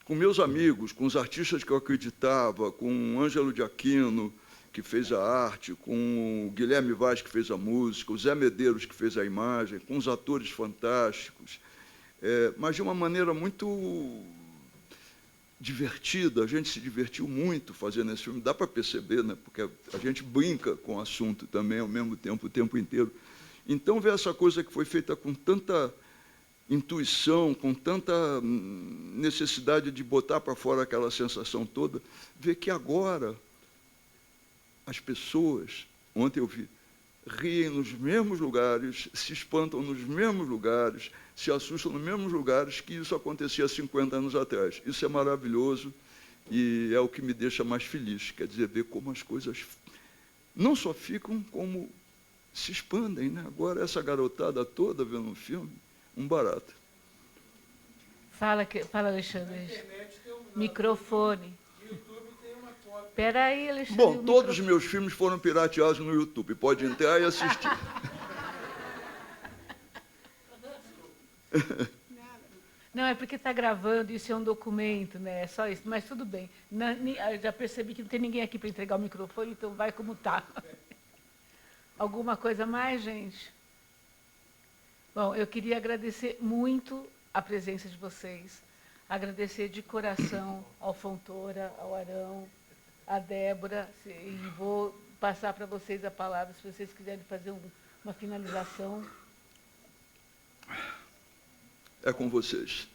com meus amigos, com os artistas que eu acreditava, com o Ângelo de Aquino, que fez a arte, com o Guilherme Vaz, que fez a música, o Zé Medeiros, que fez a imagem, com os atores fantásticos, mas de uma maneira muito divertida. A gente se divertiu muito fazendo esse filme, dá para perceber, né? Porque a gente brinca com o assunto também, ao mesmo tempo, o tempo inteiro. Então, ver essa coisa que foi feita com tanta intuição, com tanta necessidade de botar para fora aquela sensação toda, ver que agora as pessoas, ontem eu vi, riem nos mesmos lugares, se espantam nos mesmos lugares, se assustam nos mesmos lugares que isso acontecia há 50 anos atrás. Isso é maravilhoso e é o que me deixa mais feliz, quer dizer, ver como as coisas não só ficam, como se expandem, né? Agora, essa garotada toda vendo um filme, um barato. Fala, Alexandre. Microfone. Espera aí, Alexandre. Bom, todos os meus filmes foram pirateados no YouTube. Pode entrar e assistir. Não, é porque está gravando, isso é um documento, né? É só isso, mas tudo bem. Já percebi que não tem ninguém aqui para entregar o microfone, então vai como está. Alguma coisa mais, gente? Bom, eu queria agradecer muito a presença de vocês, agradecer de coração ao Fontoura, ao Arão, à Débora, e vou passar para vocês a palavra, se vocês quiserem fazer uma finalização. É com vocês.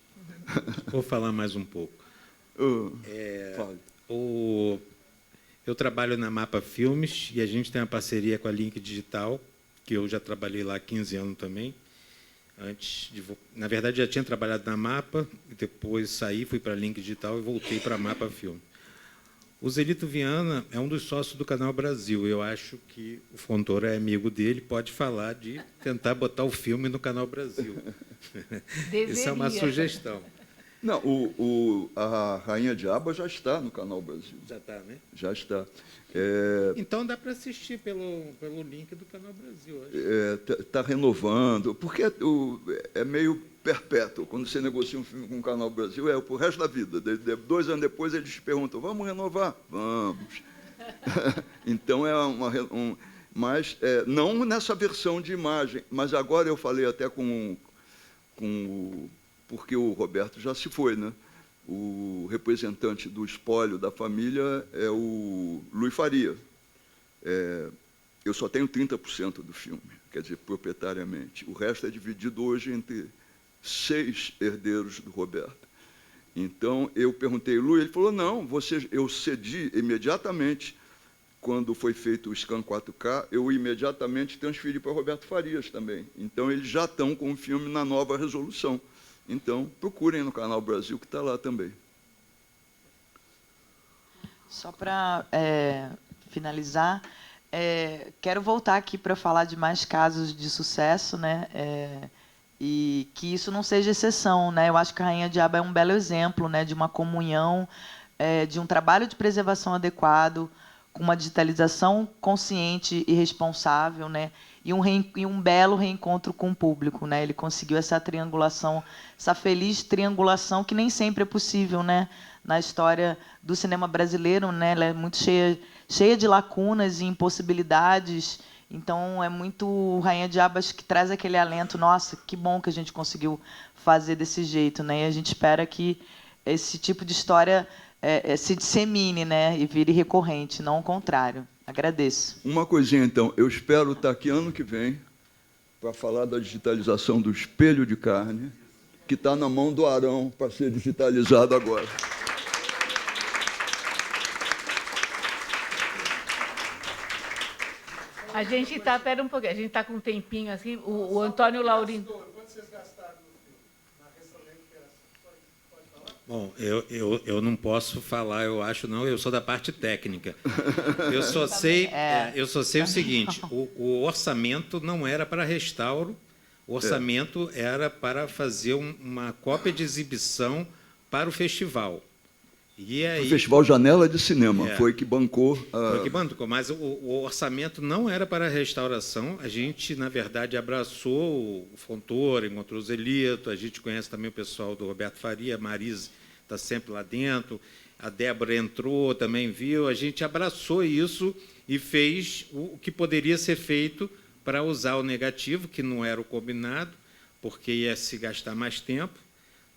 Vou falar mais um pouco. Fale. Eu trabalho na Mapa Filmes e a gente tem uma parceria com a Link Digital, que eu já trabalhei lá há 15 anos também. Na verdade, já tinha trabalhado na Mapa, e depois saí, fui para a Link Digital e voltei para a Mapa Filme. O Zelito Viana é um dos sócios do Canal Brasil. Eu acho que o Fontoura é amigo dele, pode falar de tentar botar o filme no Canal Brasil. Isso é uma sugestão. Não, a Rainha de Aba já está no Canal Brasil. Já está, né? Já está. Então dá para assistir pelo link do Canal Brasil. Está renovando, porque é meio perpétuo. Quando você negocia um filme com o Canal Brasil, é para o resto da vida. 2 anos depois, eles te perguntam, vamos renovar? Vamos. Então, mas não nessa versão de imagem, mas agora eu falei até porque o Roberto já se foi, né? O representante do espólio da família é o Luiz Faria. Eu só tenho 30% do filme, quer dizer, proprietariamente. O resto é dividido hoje entre 6 herdeiros do Roberto. Então, eu perguntei, Luiz, ele falou, não, eu cedi imediatamente, quando foi feito o Scan 4K, eu imediatamente transferi para o Roberto Farias também. Então, eles já estão com o filme na nova resolução. Então, procurem no Canal Brasil, que está lá também. Só para finalizar, Quero voltar aqui para falar de mais casos de sucesso, né? E que isso não seja exceção, né? Eu acho que a Rainha de Aba é um belo exemplo, né, de uma comunhão, de um trabalho de preservação adequado, com uma digitalização consciente e responsável, né? E um belo reencontro com o público, né? Ele conseguiu essa triangulação, essa feliz triangulação que nem sempre é possível, né? Na história do cinema brasileiro, né? Ela é muito cheia de lacunas e impossibilidades. Então, é muito Rainha de Abas que traz aquele alento. Nossa, que bom que a gente conseguiu fazer desse jeito, né? E a gente espera que esse tipo de história se dissemine, né? E vire recorrente, não o contrário. Agradeço. Uma coisinha, então. Eu espero estar aqui ano que vem para falar da digitalização do Espelho de Carne, que está na mão do Arão para ser digitalizado agora. A gente está, pera um pouquinho, a gente está com um tempinho assim, o Antônio Laurindo. Quanto vocês gastaram no filme? Na restaurante pode falar? Bom, eu não posso falar, eu acho não, eu sou da parte técnica. Eu só sei o seguinte, o orçamento não era para restauro, o orçamento era para fazer uma cópia de exibição para o festival. E aí, o Festival Janela de Cinema foi que bancou. Foi que bancou, mas o orçamento não era para a restauração. A gente, na verdade, abraçou o Fontoura, encontrou o Zelito, a gente conhece também o pessoal do Roberto Faria, a Marise está sempre lá dentro, a Débora entrou, também viu, a gente abraçou isso e fez o que poderia ser feito para usar o negativo, que não era o combinado, porque ia se gastar mais tempo,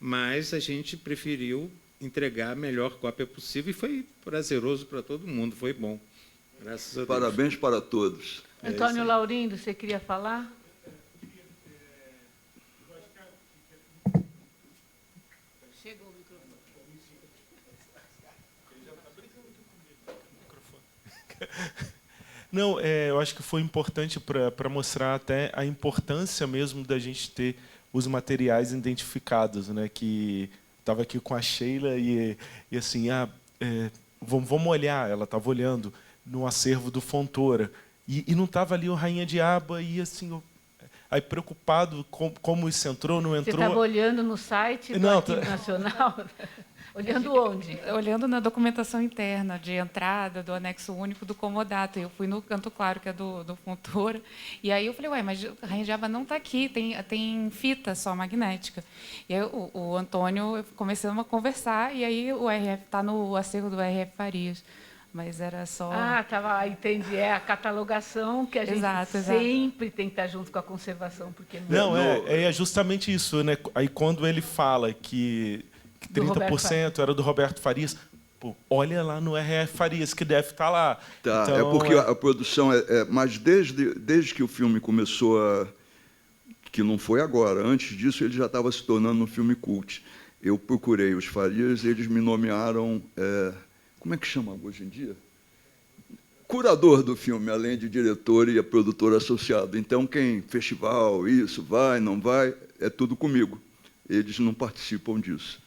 mas a gente preferiu entregar a melhor cópia possível e foi prazeroso para todo mundo, foi bom. Graças a Deus. Parabéns para todos. Antônio Laurindo, você queria falar? Chegou o microfone. Não, eu acho que foi importante para mostrar até a importância mesmo da gente ter os materiais identificados, né? Que estava aqui com a Sheila e assim, vamos olhar, ela estava olhando no acervo do Fontoura e não estava ali o Rainha de Aba e assim, aí preocupado como isso entrou, não entrou. Você estava olhando no site do Arquivo Nacional? Olhando onde? Olhando na documentação interna de entrada do anexo único do comodato. Eu fui no Canto Claro, que é do Fontoura, e aí eu falei, ué, mas a Rainha de Aba não está aqui, tem fita só magnética. E aí o Antônio, começamos a conversar, e aí o RF está no acervo do RF Farias. Mas era só... entendi. É a catalogação que a gente sempre tem que estar junto com a conservação. Porque é justamente isso, né? Aí quando ele fala que 30% era do Roberto Farias, pô, olha lá no RF Farias, que deve estar lá. Então, é porque a produção... mas desde que o filme começou que não foi agora, antes disso ele já estava se tornando um filme cult. Eu procurei os Farias, eles me nomearam... como é que chama hoje em dia? Curador do filme, além de diretor e produtor associado. Então, festival, isso, vai, não vai, é tudo comigo. Eles não participam disso.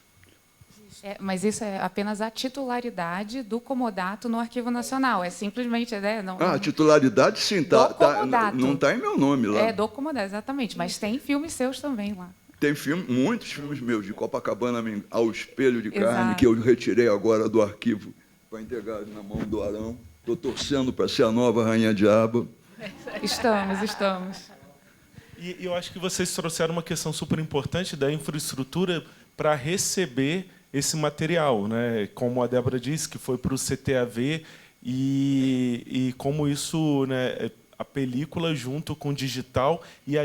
Mas isso é apenas a titularidade do comodato no Arquivo Nacional. É simplesmente... a titularidade, sim. Não está em meu nome lá. É do comodato, exatamente. Mas tem filmes seus também lá. Tem muitos filmes meus, de Copacabana ao Espelho de Carne, que eu retirei agora do arquivo para entregar na mão do Arão. Estou torcendo para ser a nova Rainha de Aba. Estamos. E eu acho que vocês trouxeram uma questão super importante da infraestrutura para receber esse material, né? Como a Débora disse, que foi para o CTAV, e como isso, né, a película junto com o digital e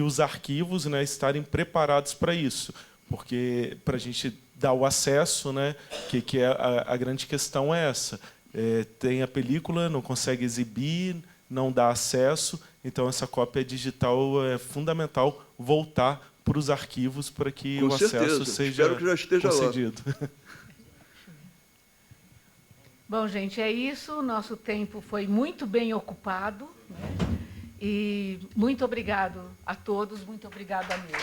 os arquivos, né, estarem preparados para isso, porque para a gente dar o acesso, né, que é a grande questão é essa. Tem a película, não consegue exibir, não dá acesso, então essa cópia digital é fundamental voltar para os arquivos para que o acesso seja Espero que já esteja concedido. Lá. Bom, gente, é isso. O nosso tempo foi muito bem ocupado, né? E muito obrigado a todos, muito obrigada mesmo.